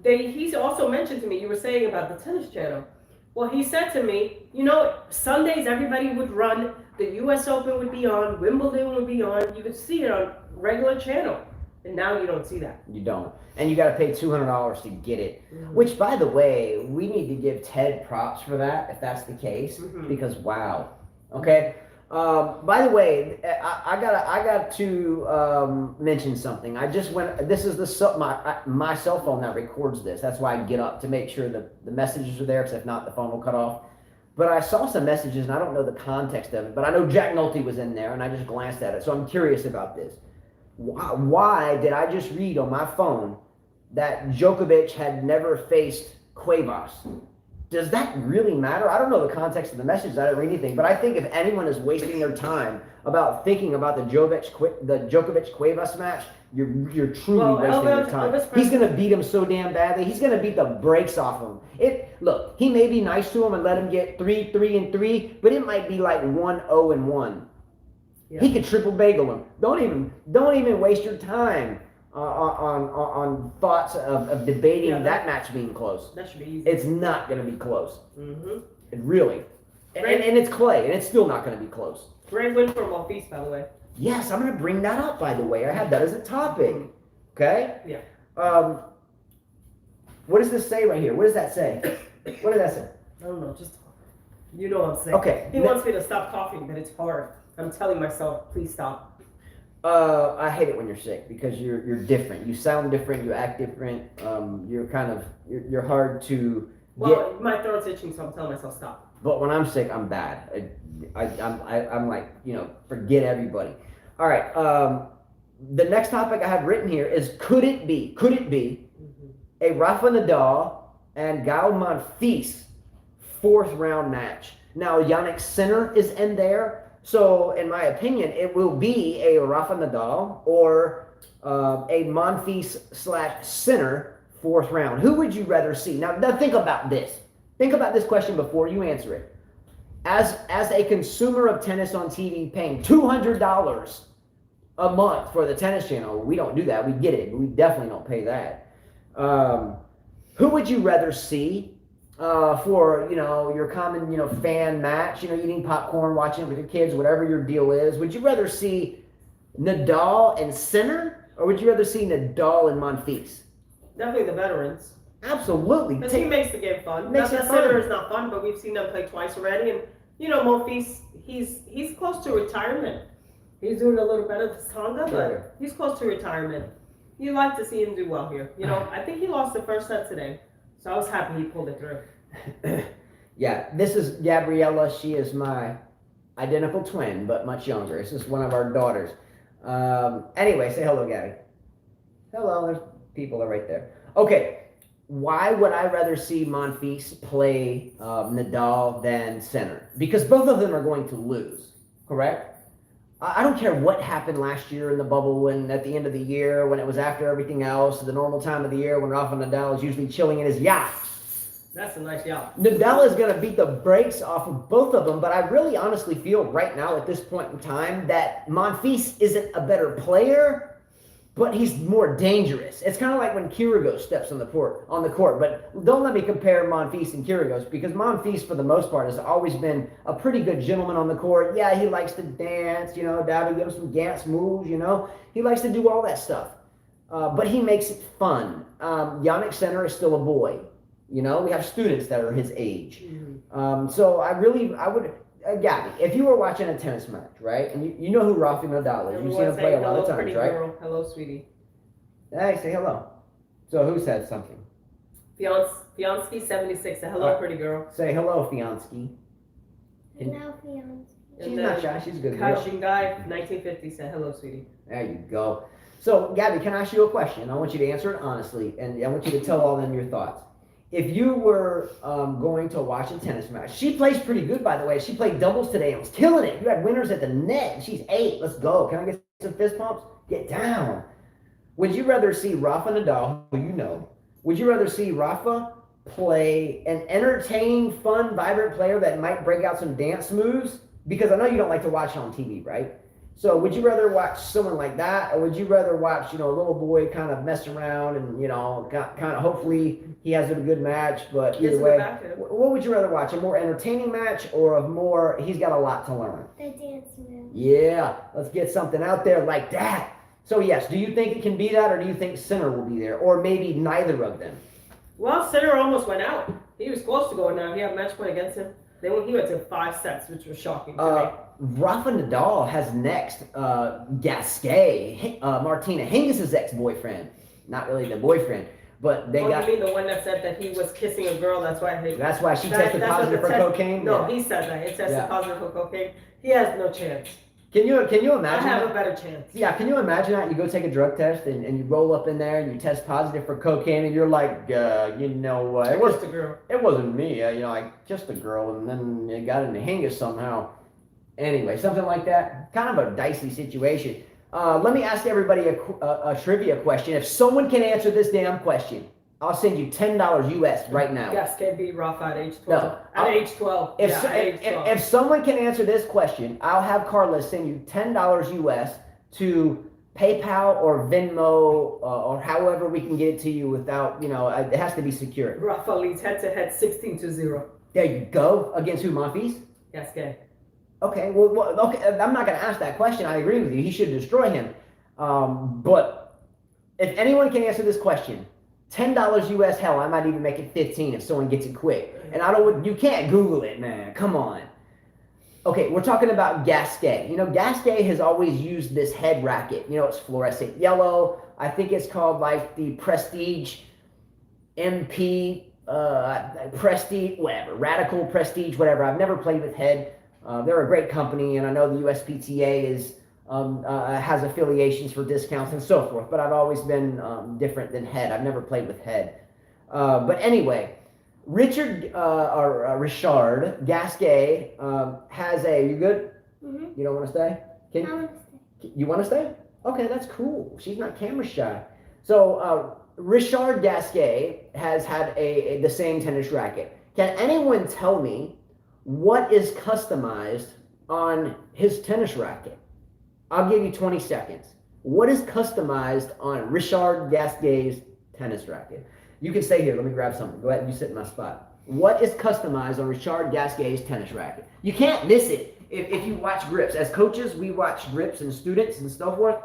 he's also mentioned to me. You were saying about the tennis channel. Well, he said to me, Sundays everybody would run. The U.S. Open would be on. Wimbledon would be on. You could see it on regular channel. And now you don't see that. You don't. And you got to pay $200 to get it. Mm-hmm. Which, by the way, we need to give Ted props for that, if that's the case. Mm-hmm. Because, wow. Okay? By the way, I got to mention something. I just went, this is my cell phone that records this. That's why I get up, to make sure that the messages are there, because if not, the phone will cut off. But I saw some messages, and I don't know the context of it, but I know Jack Nolte was in there, and I just glanced at it. So I'm curious about this. Why did I just read on my phone that Djokovic had never faced Cuevas? Does that really matter? I don't know the context of the message. I didn't read anything. But I think if anyone is wasting their time about thinking about the Djokovic-Cuevas match, you're truly wasting your time. He's going to beat him so damn badly. He's going to beat the brakes off him. Look, he may be nice to him and let him get 3-3-3, but it might be like 1-0-1. Yeah. He could triple bagel him. Don't even waste your time on thoughts of debating that match being close. That should be easy. It's not going to be close. Mm-hmm. Really. And it's clay, and it's still not going to be close. Great win for Maltese, by the way. Yes, I'm going to bring that up, by the way. I had that as a topic. Okay? Yeah. What does this say right here? What does that say? What did that say? I don't know. Just talk. You know what I'm saying. Okay. He wants me to stop coughing, but it's hard. I'm telling myself, please stop. I hate it when you're sick, because you're different. You sound different. You act different. You're hard to Well, my throat's itching, so I'm telling myself stop. But when I'm sick, I'm bad. I'm like, forget everybody. All right. The next topic I have written here is could it be a Rafa Nadal and Gael Monfils 4th round match? Now, Jannik Sinner is in there. So, in my opinion, it will be a Rafa Nadal or a Monfils / Sinner 4th round. Who would you rather see? Now think about this. Think about this question before you answer it. As a consumer of tennis on TV, paying $200 a month for the tennis channel, we don't do that. We get it. We definitely don't pay that. Who would you rather see for your common fan match? Eating popcorn, watching it with your kids, whatever your deal is. Would you rather see Nadal and Sinner, or would you rather see Nadal and Monfils? Definitely the veterans. Absolutely. Because he makes the game fun. Makes it fun. Sinner is not fun, but we've seen them play twice already. And Monfils, he's close to retirement. He's doing a little better than Tonga, but he's close to retirement. You like to see him do well here. I think he lost the first set today, so I was happy he pulled it through. Yeah, this is Gabriella. She is my identical twin, but much younger. This is one of our daughters. Anyway, say hello, Gabby. Hello, there's people are right there. Okay, why would I rather see Monfils play Nadal than Sinner? Because both of them are going to lose, correct? I don't care what happened last year in the bubble when at the end of the year, when it was after everything else, the normal time of the year when Rafa Nadal is usually chilling in his yacht. That's a nice yacht. Nadal is going to beat the brakes off of both of them, but I really honestly feel right now at this point in time that Monfils isn't a better player, but he's more dangerous. It's kind of like when Kyrgios steps on the court, but don't let me compare Monfils and Kyrgios, because Monfils, for the most part, has always been a pretty good gentleman on the court. Yeah, he likes to dance, Daddy give him some dance moves, He likes to do all that stuff, but he makes it fun. Yannick Sinner is still a boy. We have students that are his age. So I would, Gabby, if you were watching a tennis match, right, and you know who Rafa Nadal is, you've seen him play a lot of times, right? Girl. Hello, sweetie. Hey, say hello. So who said something? Fiansky 76 said hello, pretty girl. Say hello, Fiansky. Hello, Fiancé. She's not shy. She's a good girl. Kaishin Guy 1950 said hello, sweetie. There you go. So, Gabby, can I ask you a question? I want you to answer it honestly, and I want you to tell all them your thoughts. If you were going to watch a tennis match, she plays pretty good, by the way. She played doubles today and was killing it. You had winners at the net. She's 8. Let's go. Can I get some fist pumps? Get down. Would you rather see Rafa Nadal, who you know? Would you rather see Rafa play an entertaining, fun, vibrant player that might break out some dance moves? Because I know you don't like to watch it on TV, right? So would you rather watch someone like that, or would you rather watch, a little boy kind of mess around and, kind of hopefully he has a good match, but either way, what would you rather watch? A more entertaining match or he's got a lot to learn? The dance move. Yeah, let's get something out there like that. So yes, do you think it can be that, or do you think Sinner will be there, or maybe neither of them? Well, Sinner almost went out. He was close to going out. He had a match point against him. Then he went to 5 sets, which was shocking to me. Rafa Nadal has next Gasquet, Martina Hingis' ex-boyfriend. Not really the boyfriend, but they got. You mean the one that said that he was kissing a girl? That's why she tested positive for cocaine. No, yeah. He said that it tested positive for cocaine. He has no chance. Can you imagine? I have a better chance. Yeah, can you imagine that? You go take a drug test and you roll up in there and you test positive for cocaine and you're like, it was the girl. It wasn't me. Just a girl, and then it got into Hingis somehow. Anyway, something like that. Kind of a dicey situation. Let me ask everybody a trivia question. If someone can answer this damn question, I'll send you $10 US right now. Yes, can be Rafa at age 12. No, at age 12. If someone can answer this question, I'll have Carlos send you $10 US to PayPal or Venmo or however we can get it to you without, it has to be secure. Rafa leads head-to-head 16-0. There you go. Against who, Monfils? Yes, okay. Okay, okay. I'm not going to ask that question. I agree with you. He should destroy him. But if anyone can answer this question, $10 US, hell, I might even make it 15 if someone gets it quick. And you can't Google it, man. Come on. Okay, we're talking about Gasquet. Gasquet has always used this head racket. It's fluorescent yellow. I think it's called like the Prestige MP, Prestige, whatever, Radical Prestige, whatever. I've never played with head. They're a great company, and I know the USPTA has affiliations for discounts and so forth, but I've always been different than head. I've never played with head. But anyway, Richard Gasquet has you good? Mhm. You don't want to stay? I want to stay. You want to stay? Okay, that's cool. She's not camera shy. So Richard Gasquet has had the same tennis racket. Can anyone tell me what is customized on his tennis racket? I'll give you 20 seconds. What is customized on Richard Gasquet's tennis racket? You can stay here. Let me grab something. Go ahead. You sit in my spot. What is customized on Richard Gasquet's tennis racket? You can't miss it if you watch grips. As coaches, we watch grips and students and so forth.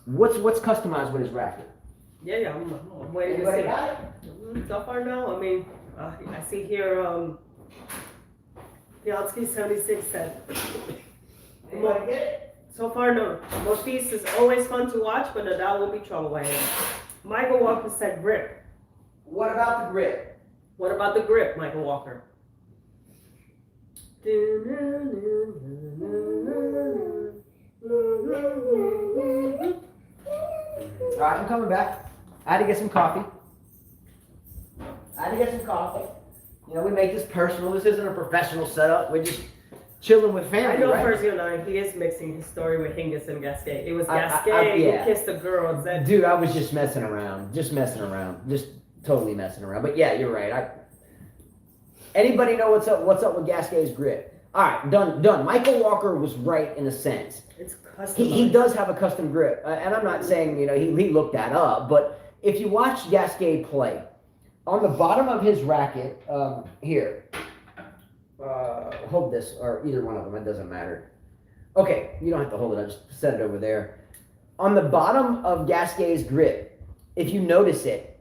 What's customized with his racket? Yeah, I'm waiting to Anybody see. got it? So far, no. I mean, I see here, Piatsky 76 said. Anybody get it? So far, no. Monfils is always fun to watch, but Nadal will be trouble. Michael Walker said grip. What about the grip? What about the grip, Michael Walker? All right, I'm coming back. I had to get some coffee. You know, we make this personal. This isn't a professional setup. We're just chilling with family, I know right? Fergie and I, he is mixing his story with Hingis and Gasquet. It was I- Gasquet yeah. who kissed the girl and said, Dude, I was just messing around. Just totally messing around. But yeah, you're right. Anybody know what's up with Gasquet's grip? All right, done. Michael Walker was right in a sense. it's customized. He does have a custom grip, and I'm not saying he looked that up, but if you watch Gasquet play, on the bottom of his racket, here, hold this, or either one of them, it doesn't matter. Okay, you don't have to hold it, I just set it over there. On the bottom of Gasquet's grip, if you notice it,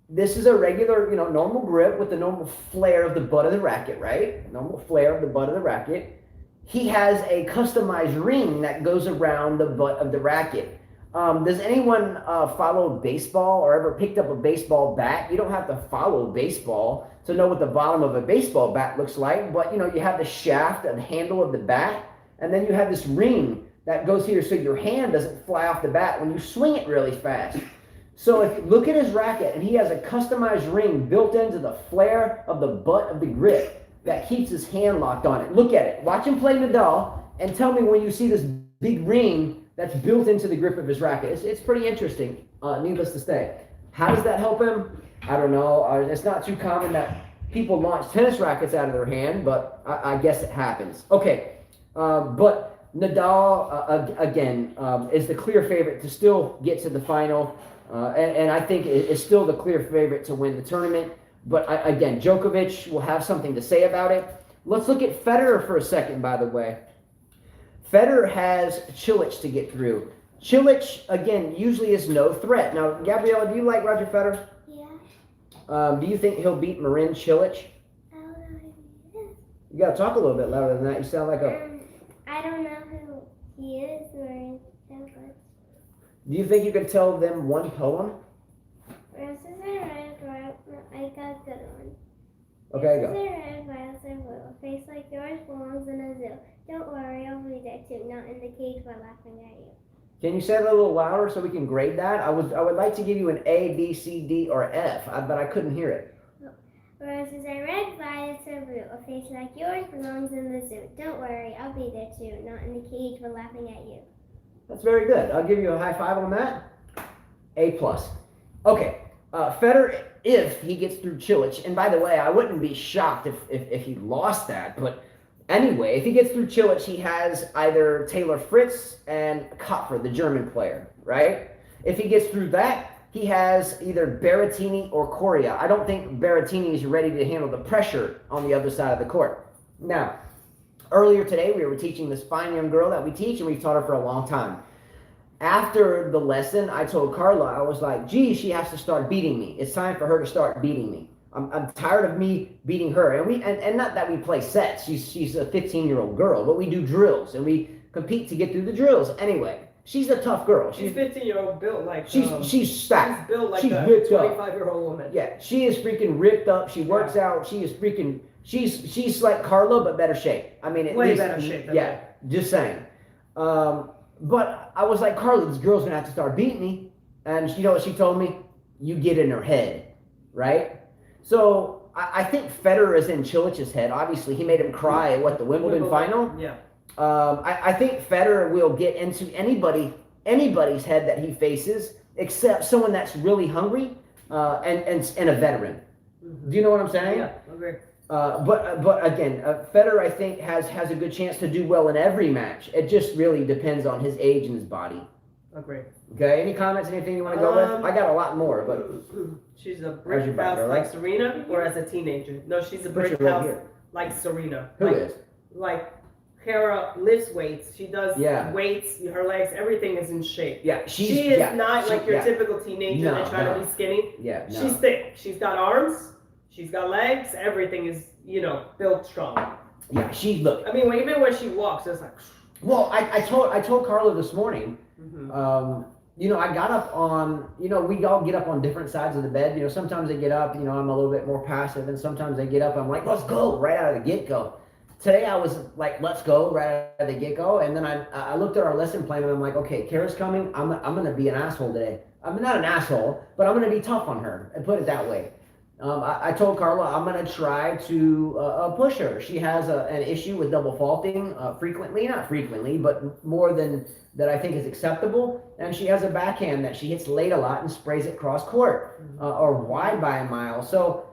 this is a regular, normal grip with the normal flare of the butt of the racket, right? Normal flare of the butt of the racket. He has a customized ring that goes around the butt of the racket. Does anyone follow baseball or ever picked up a baseball bat? You don't have to follow baseball to know what the bottom of a baseball bat looks like, but you have the shaft and handle of the bat, and then you have this ring that goes here so your hand doesn't fly off the bat when you swing it really fast. So if you look at his racket, and he has a customized ring built into the flare of the butt of the grip that keeps his hand locked on it. Look at it. Watch him play Nadal, and tell me when you see this big ring that's built into the grip of his racket. It's pretty interesting, needless to say. How does that help him? I don't know. It's not too common that people launch tennis rackets out of their hand, but I guess it happens. Okay, but Nadal, again, is the clear favorite to still get to the final. And I think is still the clear favorite to win the tournament. But again, Djokovic will have something to say about it. Let's look at Federer for a second, by the way. Federer has Cilic to get through. Cilic, again, usually is no threat. Now, Gabriella, do you like Roger Federer? Yeah. Do you think he'll beat Marin Cilic? I don't know who he is. You gotta talk a little bit louder than that. You sound like a... I don't know who he is or something. Do you think you could tell them one poem? Roses are red, I got good one. Okay, Roses go. are red, violets are blue. A face like yours belongs in a zoo. Don't worry, I'll be there too, not in the cage but laughing at you. Can you say it a little louder so we can grade that? I would like to give you an A, B, C, D, or F, but I couldn't hear it. Roses are red, violets are blue. A face like yours belongs in the zoo. Don't worry, I'll be there too, not in the cage but laughing at you. That's very good. I'll give you a high five on that. A+. Okay, Federer, if he gets through Cilic, and by the way, I wouldn't be shocked if he lost that, but anyway, if he gets through Cilic, he has either Taylor Fritz and Kopfer, the German player, right? If he gets through that, he has either Berrettini or Coria. I don't think Berrettini is ready to handle the pressure on the other side of the court. Now, earlier today, we were teaching this fine young girl that we teach, and we've taught her for a long time. After the lesson, I told Carla, I was like, gee, she has to start beating me. It's time for her to start beating me. I'm tired of me beating her. And not that we play sets. She's a 15-year-old girl, but we do drills, and we compete to get through the drills. Anyway, she's a tough girl. She's 15-year-old built like... She's stacked. She's built like She's a ripped up. 25-year-old woman. Yeah, she is freaking ripped up. She works out. She is freaking... She's like Carla, but better shape. I mean, at Way least, better shape than yeah, just saying. But I was like, Carla, this girl's gonna have to start beating me. And you know what she told me? You get in her head, right? So I think Federer is in Cilic's head. Obviously, he made him cry at the Wimbledon final. Yeah. I think Federer will get into anybody's head that he faces, except someone that's really hungry and a veteran. Do you know what I'm saying? Yeah, agree. But again, Federer I think has a good chance to do well in every match. It just really depends on his age and his body. Agree. Okay. Any comments? Anything you want to go with? I got a lot more, but she's a How's brick your back, house all like right? Serena, or as a teenager? No, she's a Put brick your leg house here. like Serena. Who like, is? Like Kara lifts weights. She does Yeah. weights. Her legs, everything is in shape. Yeah, She is not like your typical teenager No, that try no. to be skinny. Yeah, no. She's thick. She's got arms. She's got legs. Everything is, built strong. Yeah, look. I mean, even when she walks, it's like. Well, I told Carla this morning. Mhm. I got up on. We all get up on different sides of the bed. Sometimes I get up. I'm a little bit more passive, and sometimes I get up. I'm like, let's go right out of the get go. Today I was like, let's go right out of the get go, and then I looked at our lesson plan and I'm like, okay, Kara's coming. I'm gonna be an asshole today. I'm not an asshole, but I'm gonna be tough on her and put it that way. I told Carla I'm going to try to push her. She has an issue with double faulting frequently, not frequently, but more than that I think is acceptable. And she has a backhand that she hits late a lot and sprays it cross court or wide by a mile. So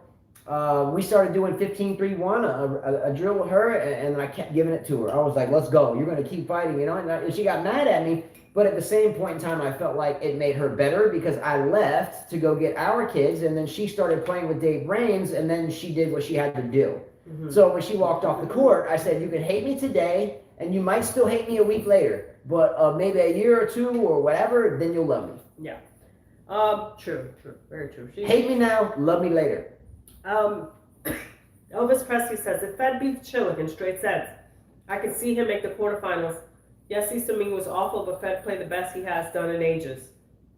we started doing 15-3-1, a drill with her, and I kept giving it to her. I was like, let's go. You're going to keep fighting, and she got mad at me. But at the same point in time, I felt like it made her better because I left to go get our kids, and then she started playing with Dave Raines, and then she did what she had to do. Mm-hmm. So when she walked off the court, I said, you can hate me today, and you might still hate me a week later, but maybe a year or two or whatever, then you'll love me. Yeah. True, very true. Hate me now, love me later. Elvis Presley says, if Fed beats Chilik in straight sets, I could see him make the quarterfinals. Yes, Easterming was awful, but Fed played the best he has done in ages.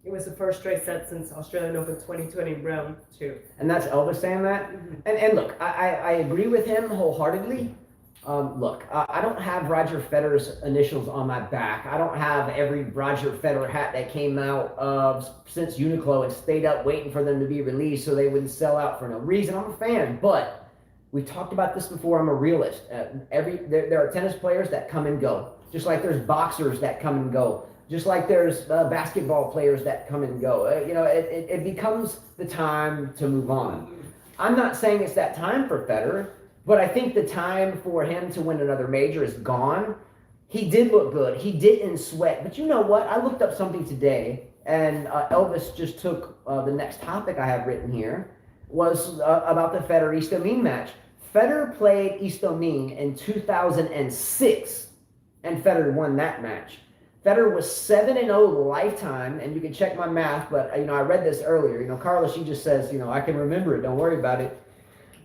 It was the first straight set since Australian Open 2020 round 2. And that's Elvis saying that? Mm-hmm. And look, I agree with him wholeheartedly. Look, I don't have Roger Federer's initials on my back. I don't have every Roger Federer hat that came out since Uniqlo and stayed up waiting for them to be released so they wouldn't sell out for no reason. I'm a fan, but we talked about this before. I'm a realist. There are tennis players that come and go. Just like there's boxers that come and go. Just like there's basketball players that come and go. It becomes the time to move on. I'm not saying it's that time for Federer, but I think the time for him to win another major is gone. He did look good. He didn't sweat. But you know what? I looked up something today, and Elvis just took the next topic I have written here, was about the Federer-Istomin match. Federer played Istomin in 2006. And Federer won that match. Federer was 7-0 lifetime, and you can check my math, but I read this earlier. Carla, she just says, I can remember it, don't worry about it.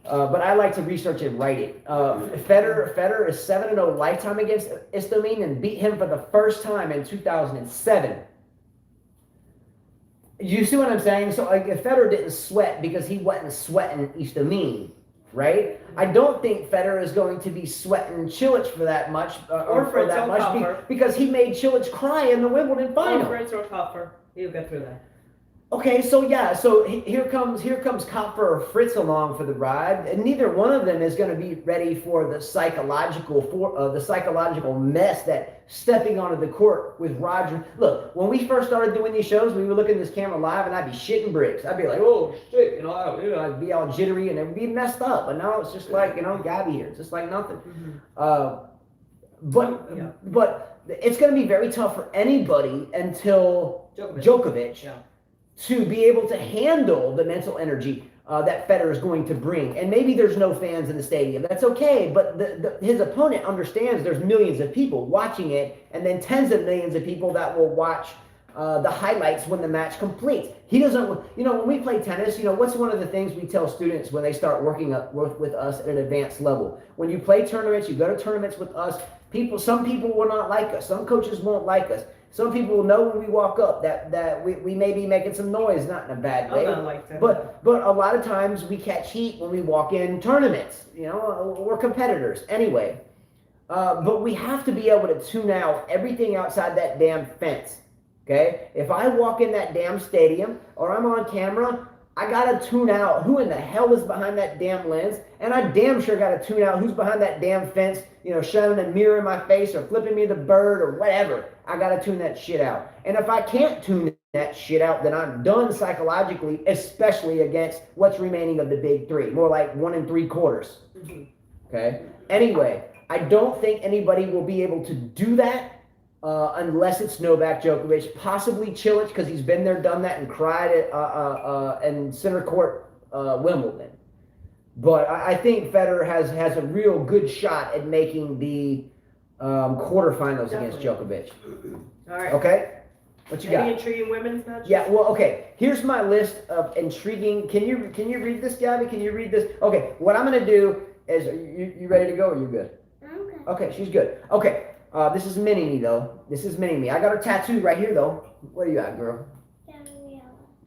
But I like to research and write it. Federer is 7-0 lifetime against Istomin and beat him for the first time in 2007. You see what I'm saying? So if Federer didn't sweat because he wasn't sweating Istomin, right? I don't think Federer is going to be sweating Cilic for that much, or for that much, because he made Cilic cry in the Wimbledon final. Fritz or Kopfer, he'll get through that. Okay, so here comes Kopfer or Fritz along for the ride, and neither one of them is going to be ready for the psychological mess that stepping onto the court with Roger. Look, when we first started doing these shows, we would look at this camera live, and I'd be shitting bricks. I'd be like, oh shit, I'd be all jittery and it'd be messed up. But now it's just like Gabby here, it's just like nothing. Mm-hmm. But it's going to be very tough for anybody until Djokovic. To be able to handle the mental energy that Federer is going to bring. And maybe there's no fans in the stadium. That's okay, but his opponent understands there's millions of people watching it, and then tens of millions of people that will watch the highlights when the match completes. He doesn't, when we play tennis, what's one of the things we tell students when they start working up with us at an advanced level? When you play tournaments, you go to tournaments with us, some people will not like us. Some coaches won't like us. Some people will know when we walk up that we may be making some noise, not in a bad way. But a lot of times we catch heat when we walk in tournaments. We're competitors anyway. But we have to be able to tune out everything outside that damn fence. Okay? If I walk in that damn stadium or I'm on camera, I gotta tune out who in the hell is behind that damn lens, and I damn sure gotta tune out who's behind that damn fence, shining a mirror in my face or flipping me the bird or whatever. I gotta tune that shit out. And if I can't tune that shit out, then I'm done psychologically, especially against what's remaining of the big three, more like 1 3/4. Okay. Anyway, I don't think anybody will be able to do that. Unless it's Novak Djokovic, possibly Cilic, because he's been there, done that, and cried at in center court Wimbledon. But I think Federer has a real good shot at making the quarterfinals against Djokovic. All right. Okay, what you got? Any intriguing women's matches? Yeah. Well, okay. Here's my list of intriguing. Can you read this, Gabby? Can you read this? Okay. What I'm gonna do is, you ready to go? Or you good? Okay. Okay, she's good. Okay. This is mini me though. This is mini me. I got her tattooed right here though. Where you at, girl?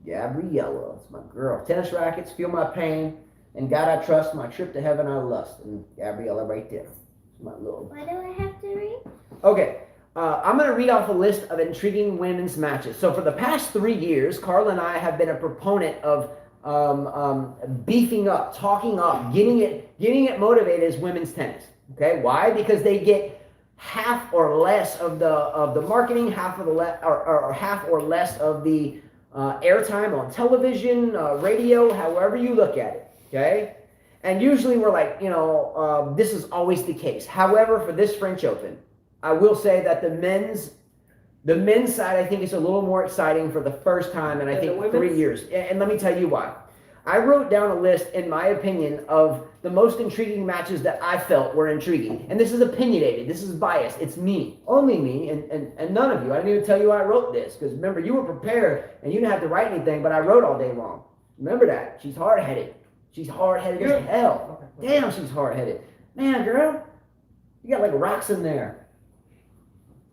Gabriella. It's my girl. Tennis rackets, feel my pain. And God I trust, my trip to heaven I lust. And Gabriella right there. It's my little. Why do I have to read? Okay. I'm going to read off a list of intriguing women's matches. So for the past 3 years, Carla and I have been a proponent of beefing up, talking up, getting it motivated as women's tennis. Okay. Why? Because they get half or less of the marketing, half or less of the airtime on television, radio, however you look at it. Okay, and usually we're like, this is always the case. However, for this French Open, I will say that the men's side, I think, is a little more exciting for the first time in I think 3 years. And let me tell you why. I wrote down a list, in my opinion, of the most intriguing matches that I felt were intriguing. And this is opinionated. This is biased. It's me. Only me and none of you. I didn't even tell you I wrote this. Because remember, you were prepared and you didn't have to write anything, but I wrote all day long. Remember that. She's hard-headed. She's hard-headed as hell. Damn, she's hard-headed. Man, girl, you got like rocks in there.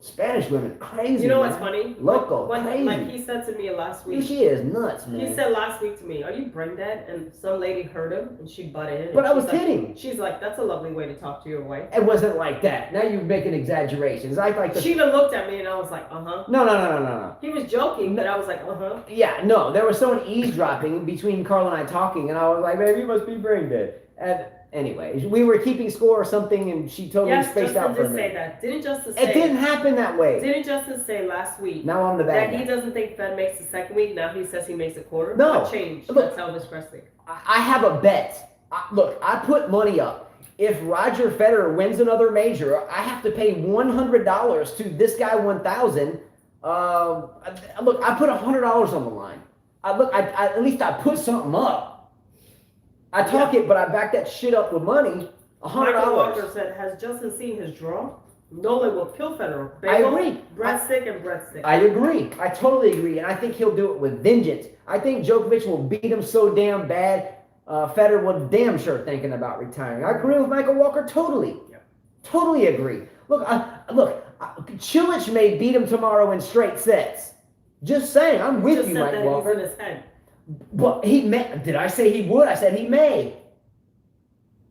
Spanish women, crazy. You know man. what's funny? Local, crazy. Like he said to me last week. She is nuts, man. He said last week to me, "Are you brain dead?" And some lady heard him, and she butted in. But I was like, kidding. She's like, "That's a lovely way to talk to your wife." It wasn't like that. Now you're making exaggerations. She even looked at me, and I was like, "Uh huh." No. He was joking, but I was like, "Uh huh." Yeah, no. There was someone eavesdropping between Carl and I talking, and I was like, "Man, you must be brain dead." And anyway, we were keeping score or something, and she totally spaced out for a minute. Say that. Didn't Justice say it didn't happen that way. Didn't Justice say last week now I'm the bad that guy. he doesn't think Fed makes the second week? Now he says he makes a quarter. No, what changed? look, That's Elvis Presley. I have a bet. Look, I put money up. If Roger Federer wins another major, I have to pay $100 to this guy 1,000. Look, I put $100 on the line. At least I put something up. I talk it, but I back that shit up with money. $100. Michael Walker said, "Has Justin seen his draw? Nolan will kill Federer. I agree. Breadstick and breadstick." I agree. I totally agree, and I think he'll do it with vengeance. I think Djokovic will beat him so damn bad. Federer will damn sure thinking about retiring. I agree with Michael Walker totally. Yeah. Totally agree. Look, Cilic may beat him tomorrow in straight sets. Just saying, I'm with you, Mike Walker. He's in his head. But he may. Did I say he would? I said he may.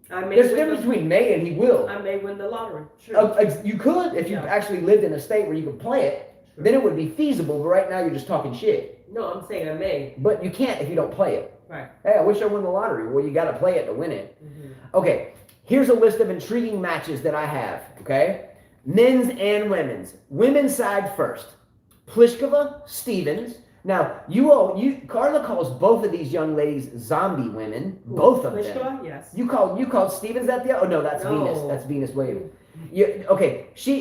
There's a difference between may and he will. I may win the lottery. Sure. You could if you actually lived in a state where you could play it. Sure. Then it would be feasible. But right now you're just talking shit. No, I'm saying I may. But you can't if you don't play it. Right. Hey, I wish I won the lottery. Well, you got to play it to win it. Mm-hmm. Okay. Here's a list of intriguing matches that I have. Okay. Men's and women's. Women's side first. Pliskova, Stevens. Now, Carla calls both of these young ladies zombie women. Ooh, both of Pliskova? them. Yes. You called Stevens that the? Oh no, that's Venus. That's Venus Williams. Okay. She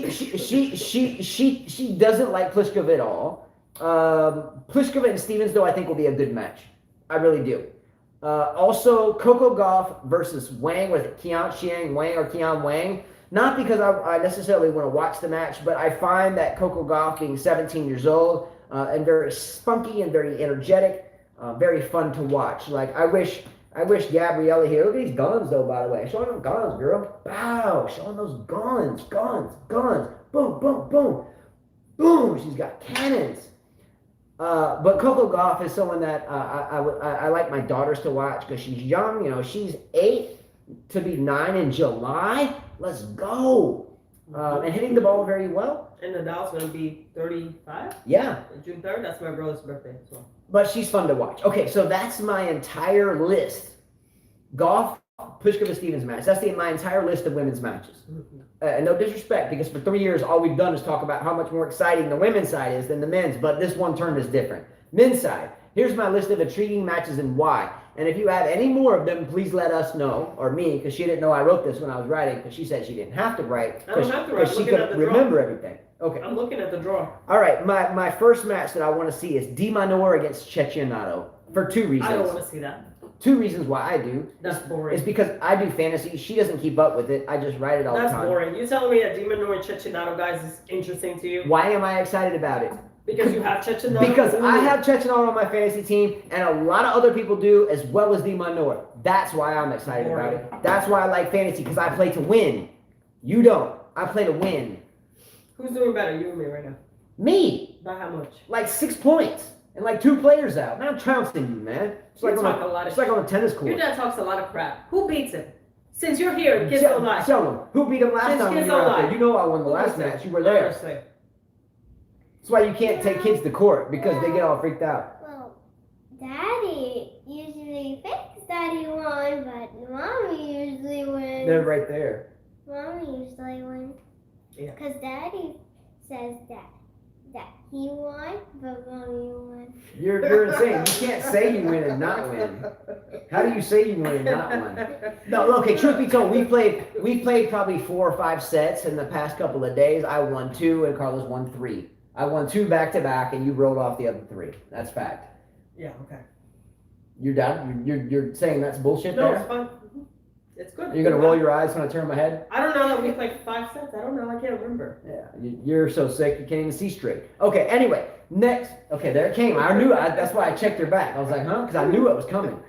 doesn't like Pliskova at all. Pliskova and Stevens though I think will be a good match. I really do. Also, Coco Gauff versus Wang with Qian Wang or Qian Wang. Not because I necessarily want to watch the match, but I find that Coco Gauff being 17 years old. And very spunky and very energetic, very fun to watch. Like I wish Gabriella here. Look at these guns though, by the way. Showing them guns, girl. Wow, showing those guns. Boom, boom, boom, boom. She's got cannons. But Coco Gauff is someone that I like my daughters to watch because she's young. She's 8 to be 9 in July. Let's go. and hitting the ball very well. And Nadal's going to be 35? Yeah. June 3rd? That's my brother's birthday as well. But she's fun to watch. Okay, so that's my entire list. Golf, Pliskova Stevens match. That's my entire list of women's matches. And no disrespect, because for 3 years, all we've done is talk about how much more exciting the women's side is than the men's, but this one term is different. Men's side. Here's my list of intriguing matches and why. And if you have any more of them, please let us know, or me, because she didn't know I wrote this when I was writing, because she said she didn't have to write. I don't have to write. Because she could remember everything. Okay. I'm looking at the draw. All right, my first match that I want to see is Di Manor against Cecchinato for 2 reasons. I don't want to see that. 2 reasons why I do. That's boring. It's because I do fantasy. She doesn't keep up with it. I just write it all the time. That's boring. You telling me that Di Manor and Cecchinato guys is interesting to you? Why am I excited about it? Because you have Cecchinato? Because I have Cecchinato on my fantasy team, and a lot of other people do, as well as Di Manor. That's why I'm excited about it. That's why I like fantasy, because I play to win. You don't. I play to win. Who's doing better, you or me right now? Me. By how much? Like 6 points. And like 2 players out. Man, I'm trouncing you, man. It's like, it's like on a tennis court. Your dad talks a lot of crap. Who beats him? Since you're here, kids don't lie. Tell them. Who beat him last time when you were out there? You know I won the last match. You were there. Honestly. That's why you can't take kids to court, because they get all freaked out. Well, Daddy usually thinks Daddy won, but Mommy usually wins. They're right there. Mommy usually wins. Yeah. Because Daddy says that he won, but Mommy won. You're insane. You can't say you win and not win. How do you say you win and not win? No, okay, truth be told, we played probably 4 or 5 sets in the past couple of days. I won 2 and Carlos won 3. I won 2 back-to-back, and you rolled off the other 3. That's fact. Yeah, okay. You're done? You're saying that's bullshit No, there? it's fine. It's good. You're going to roll your eyes when I turn my head? I don't know that we played 5 sets. I don't know. I can't remember. Yeah, you're so sick you can't even see straight. Okay, anyway, next. Okay, there it came. I knew it. That's why I checked her back. I was like, huh? Because I knew it was coming.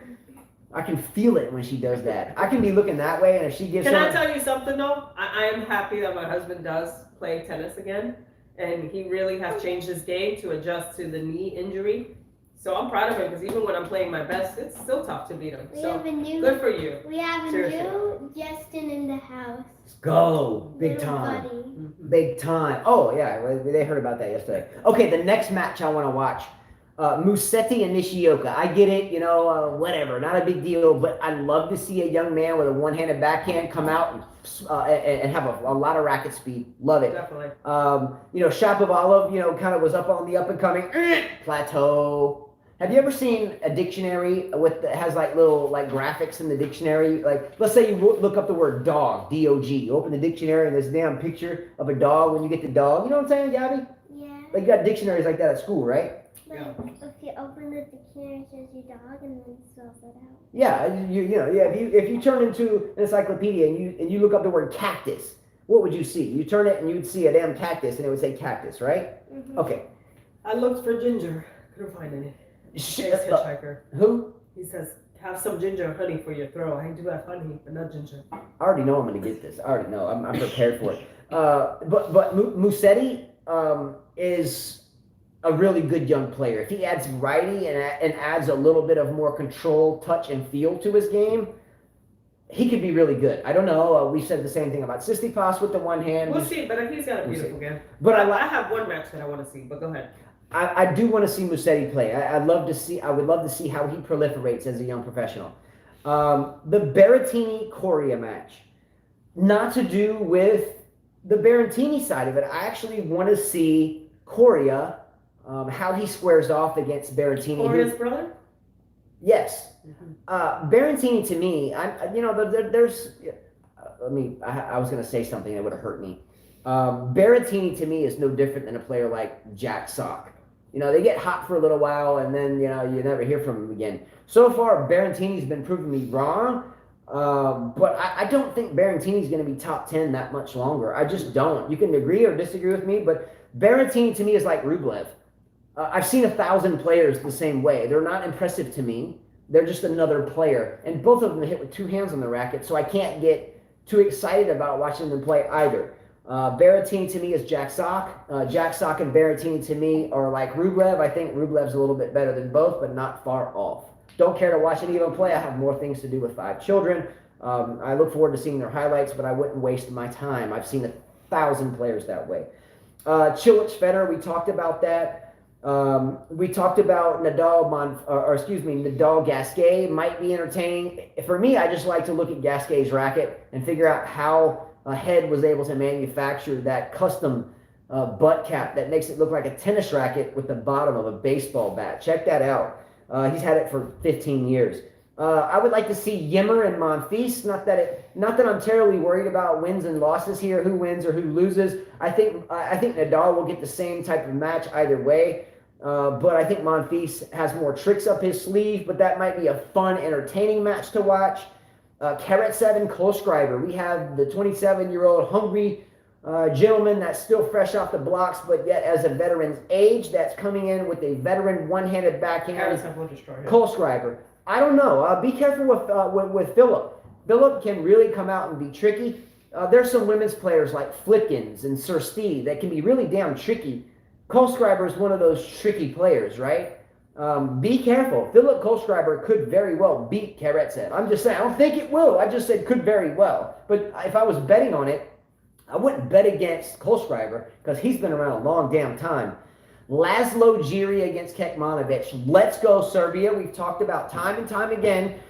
I can feel it when she does that. I can be looking that way, and if she gives Can I tell you something, though? I am happy that my husband does play tennis again. And he really has changed his game to adjust to the knee injury. So I'm proud of him, because even when I'm playing my best, it's still tough to beat him. So good for you. We have a new Justin in the house. Let's go. Big time. Buddy. Big time. Oh, yeah. They heard about that yesterday. Okay, the next match I want to watch. Musetti and Nishioka. I get it, whatever. Not a big deal, but I love to see a young man with a one-handed backhand come out and have a lot of racket speed. Love it. Definitely. Shapovalov, kind of was up on the up-and-coming plateau. Have you ever seen a dictionary that has like little graphics in the dictionary? Like, let's say you look up the word dog, D-O-G. You open the dictionary and there's a damn picture of a dog when you get the dog. You know what I'm saying, Gabby? Yeah. Like, you got dictionaries like that at school, right? But if you open the dictionary, it shows your dog and then it spells it out. Yeah, if you turn into an encyclopedia and you look up the word cactus, what would you see? You turn it and you'd see a damn cactus and it would say cactus, right? Mm-hmm. Okay. I looked for ginger. Couldn't find any. Hitchhiker. Who? He says, have some ginger and honey for your throat. I do have honey, but not ginger. I already know I'm going to get this. I already know. I'm prepared for it. But Musetti is a really good young player. If he adds variety and adds a little bit of more control, touch, and feel to his game, he could be really good. I don't know. We said the same thing about Tsitsipas with the one hand. We'll see, but he's got a beautiful game. But I have one match that I want to see, but go ahead. I do want to see Musetti play. I would love to see how he proliferates as a young professional. The Berrettini-Coria match, not to do with the Berrettini side of it. I actually want to see Coria, how he squares off against Berrettini. Coria's brother? Yes. Berrettini to me, I was going to say something that would have hurt me. Berrettini to me is no different than a player like Jack Sock. They get hot for a little while and then, you never hear from them again. So far, Berrettini's been proving me wrong, but I don't think Berrettini's going to be top 10 that much longer. I just don't. You can agree or disagree with me, but Berrettini to me is like Rublev. I've seen 1,000 players the same way. They're not impressive to me. They're just another player. And both of them hit with 2 hands on the racket, so I can't get too excited about watching them play either. Berrettini to me is Jack Sock. Jack Sock and Berrettini to me are like Rublev. I think Rublev's a little bit better than both, but not far off. Don't care to watch any of them play. I have more things to do with 5 children. I look forward to seeing their highlights, but I wouldn't waste my time. I've seen 1,000 players that way. Cilic, Federer, we talked about that. We talked about Nadal Gasquet might be entertaining. For me, I just like to look at Gasquet's racket and figure out how Head was able to manufacture that custom butt cap that makes it look like a tennis racket with the bottom of a baseball bat. Check that out. He's had it for 15 years. I would like to see Yimmer and Monfils. Not that I'm terribly worried about wins and losses here, who wins or who loses. I think Nadal will get the same type of match either way. But I think Monfils has more tricks up his sleeve, but that might be a fun, entertaining match to watch. Karatsev and Kohlschreiber. We have the 27-year-old hungry gentleman that's still fresh off the blocks, but yet as a veteran's age, that's coming in with a veteran one-handed backhand. Karatsev will destroy him. Kohlschreiber. I don't know. Be careful with Philip. Philip can really come out and be tricky. There's some women's players like Flickens and Sursti that can be really damn tricky. Kohlschreiber is one of those tricky players, right? Be careful. Philip Kohlschreiber could very well beat Karatsev. I'm just saying. I don't think it will. I just said could very well. But if I was betting on it, I wouldn't bet against Kohlschreiber because he's been around a long damn time. Laszlo Jiri against Kekmanovic. Let's go, Serbia. We've talked about time and time again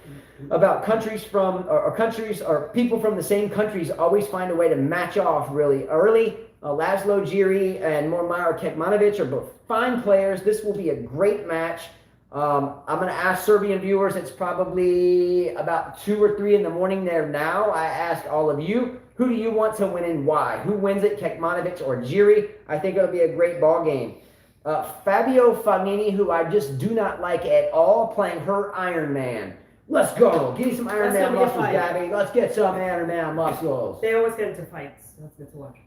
about countries or people from the same countries always find a way to match off really early. Laszlo Jiri and Momir Kekmanovic are both fine players. This will be a great match. I'm going to ask Serbian viewers. It's probably about 2 or 3 in the morning there now. I ask all of you, who do you want to win and why? Who wins it, Kekmanovic or Jiri? I think it'll be a great ball game. Fabio Fognini, who I just do not like at all, playing her Iron Man. Let's go. Give me some Iron Man muscles, Gabby. Let's get some Iron Man muscles. They always get into fights. That's good to watch.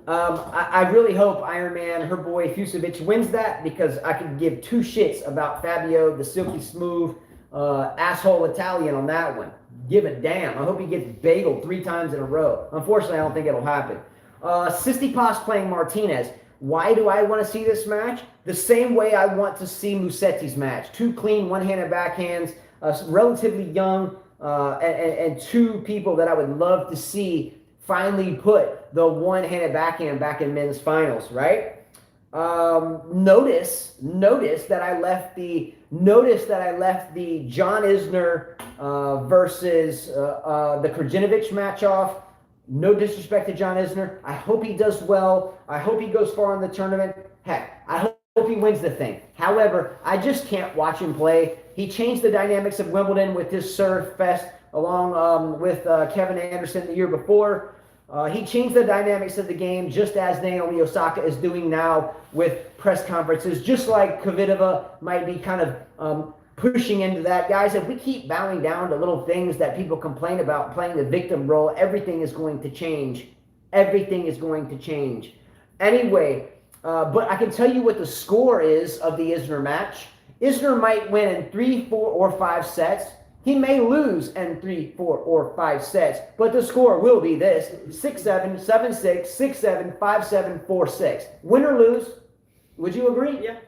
I really hope Iron Man, her boy Fusovic, wins that because I could give 2 shits about Fabio, the silky smooth asshole Italian on that one. Give a damn. I hope he gets bageled 3 times in a row. Unfortunately, I don't think it'll happen. Tsitsipas playing Martinez. Why do I want to see this match? The same way I want to see Musetti's match. 2 clean one-handed backhands, relatively young, and 2 people that I would love to see finally put the one-handed backhand back in men's finals, right? Notice that I left the John Isner versus the Krajinovic match off. No disrespect to John Isner. I hope he does well. I hope he goes far in the tournament. Heck, I hope he wins the thing. However, I just can't watch him play. He changed the dynamics of Wimbledon with his serve fest along with Kevin Anderson the year before. He changed the dynamics of the game just as Naomi Osaka is doing now with press conferences, just like Kvitova might be kind of pushing into that. Guys, if we keep bowing down to little things that people complain about, playing the victim role, everything is going to change. Everything is going to change. Anyway, but I can tell you what the score is of the Isner match. Isner might win in 3, 4, or 5 sets. He may lose in 3, 4, or 5 sets, but the score will be this: 6-7, 7-6, 6-7, 5-7, 4-6. Win or lose? Would you agree? Yeah.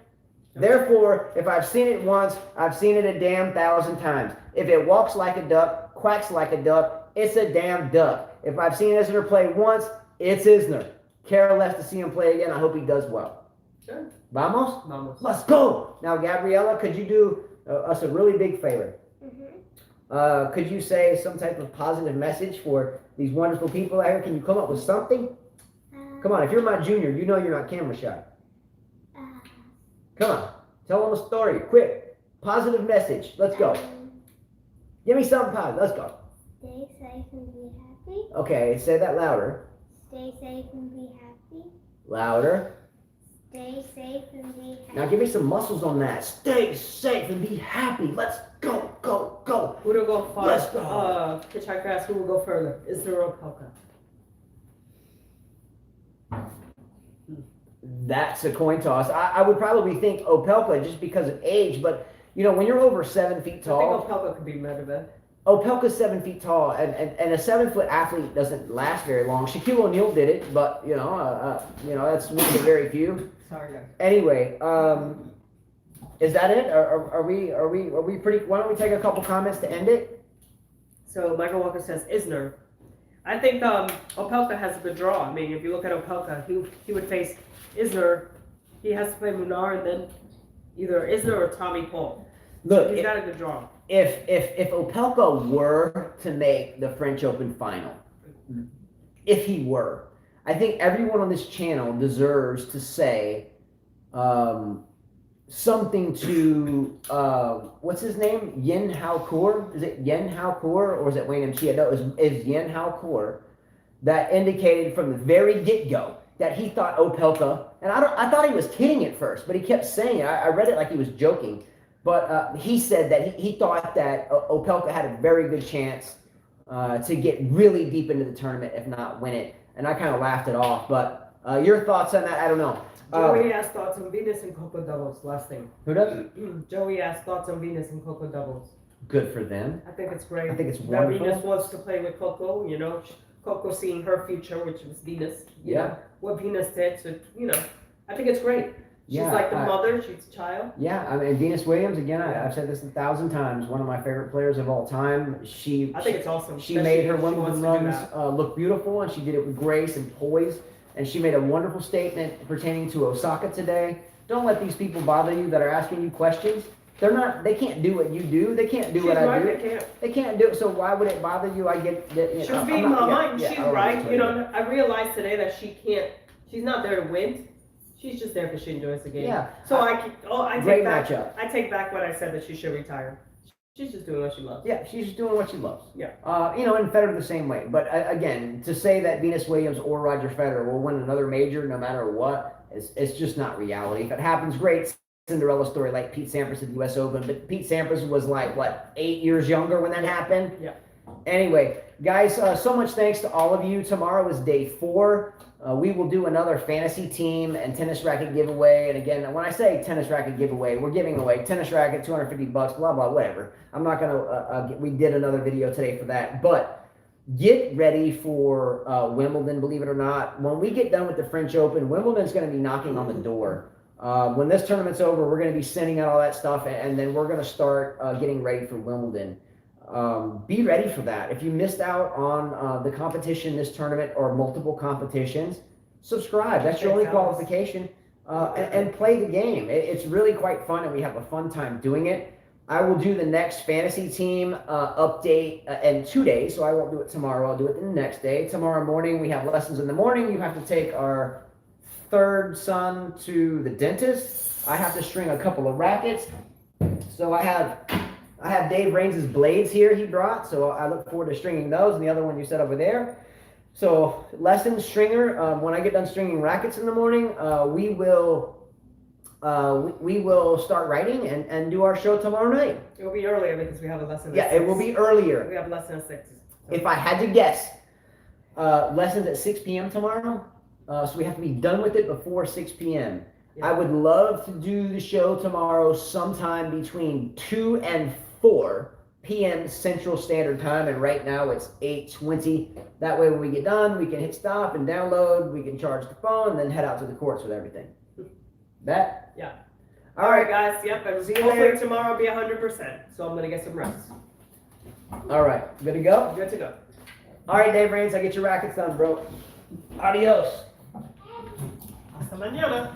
Therefore, if I've seen it once, I've seen it a damn 1,000 times. If it walks like a duck, quacks like a duck, it's a damn duck. If I've seen Isner play once, it's Isner. Care less to see him play again. I hope he does well. Sure. Vamos? Vamos. Let's go. Now, Gabriella, could you do us a really big favor? Could you say some type of positive message for these wonderful people out here? Can you come up with something? Come on, if you're my junior, you know you're not camera shy. Come on, tell them a story, quick. Positive message, let's go. Give me something positive, let's go. Stay safe and be happy. Okay, say that louder. Stay safe and be happy. Louder. Stay safe and be happy. Now give me some muscles on that. Stay safe and be happy. Let's go, go, go. Who will go far? Let's go. Hitchhiker asks who will go further. Is there a Opelka? That's a coin toss. I would probably think Opelka just because of age, but you know, when you're over 7 feet tall. I think Opelka could be Medvedev. Opelka's 7 feet tall, and a 7-foot athlete doesn't last very long. Shaquille O'Neal did it, but you know that's one of the very few. Sorry, guys. Anyway, is that it? Are we pretty? Why don't we take a couple comments to end it? So Michael Walker says Isner. I think Opelka has a good draw. I mean, if you look at Opelka, he would face Isner. He has to play Munar and then either Isner or Tommy Paul. Look, He's got a good draw. if Opelka were to make the French Open final, if he were, I think everyone on this channel deserves to say something to what's his name? Yin Hao Kur? Is it Yin Hao Kur or is it Wayne Chia? No, it's Yin Hao Kur that indicated from the very get-go that he thought Opelka, and I thought he was kidding at first, but he kept saying it. I read it like he was joking, but he said that he thought that Opelka had a very good chance to get really deep into the tournament, if not win it. And I kind of laughed it off. But your thoughts on that? I don't know. Joey asked thoughts on Venus and Coco doubles. Last thing. Who does? Joey asked thoughts on Venus and Coco doubles. Good for them. I think it's great. I think it's that wonderful. Venus wants to play with Coco. You know, Coco seeing her future, which was Venus. You Yeah. know, what Venus did. So I think it's great. She's Yeah, like the mother. She's a child. Yeah, I mean Venus Williams. Again, I've said this 1,000 times. One of my favorite players of all time. I think it's awesome. She made her Especially if she Wimbledon wants to do runs that. look beautiful, and she did it with grace and poise. And she made a wonderful statement pertaining to Osaka today. Don't let these people bother you that are asking you questions. They can't do what you do. They can't do She's what I right, do. they can't. They can't do it. So why would it bother you? I get that. She was being mama, and she's right. I realized today that she can't. She's not there to win. She's just there because she enjoys the game. Yeah. So I Great take back. matchup. I take back what I said that she should retire. She's just doing what she loves. Yeah, she's just doing what she loves. Yeah. And Federer the same way. But again, to say that Venus Williams or Roger Federer will win another major no matter what, it's just not reality. If it happens, great. Cinderella story like Pete Sampras at the U.S. Open, but Pete Sampras was like, 8 years younger when that happened? Yeah. Anyway, guys, so much thanks to all of you. Tomorrow is day 4. We will do another fantasy team and tennis racket giveaway. And again, when I say tennis racket giveaway, we're giving away tennis racket, $250, blah, blah, whatever. I'm not going to, we did another video today for that. But get ready for Wimbledon, believe it or not. When we get done with the French Open, Wimbledon's going to be knocking on the door. When this tournament's over, we're going to be sending out all that stuff, and then we're going to start getting ready for Wimbledon. Be ready for that. If you missed out on the competition this tournament or multiple competitions, subscribe. That's your only qualification. And play the game. It's really quite fun, and we have a fun time doing it. I will do the next fantasy team update in 2 days, so I won't do it tomorrow. I'll do it the next day. Tomorrow morning, we have lessons in the morning. You have to take our third son to the dentist. I have to string a couple of rackets. So I have Dave Rains's blades here he brought, so I look forward to stringing those, and the other one you set over there. So lesson stringer, when I get done stringing rackets in the morning, we will start writing and do our show tomorrow night. It will be earlier because we have a lesson. Yeah, it will be earlier. We have a lesson at 6. So. If I had to guess, lessons at 6 p.m. tomorrow. So we have to be done with it before 6 p.m. Yeah. I would love to do the show tomorrow sometime between 2 and 4 p.m. Central Standard Time, and right now it's 8:20. That way when we get done, we can hit stop and download, we can charge the phone, and then head out to the courts with everything. That? Yeah. All right, guys. Yep. And see you hopefully later. tomorrow will be 100%. So I'm going to get some rest. All right. Good to go? Good to go. All right, Dave Rains, I get your rackets done, bro. Adios. Hasta mañana.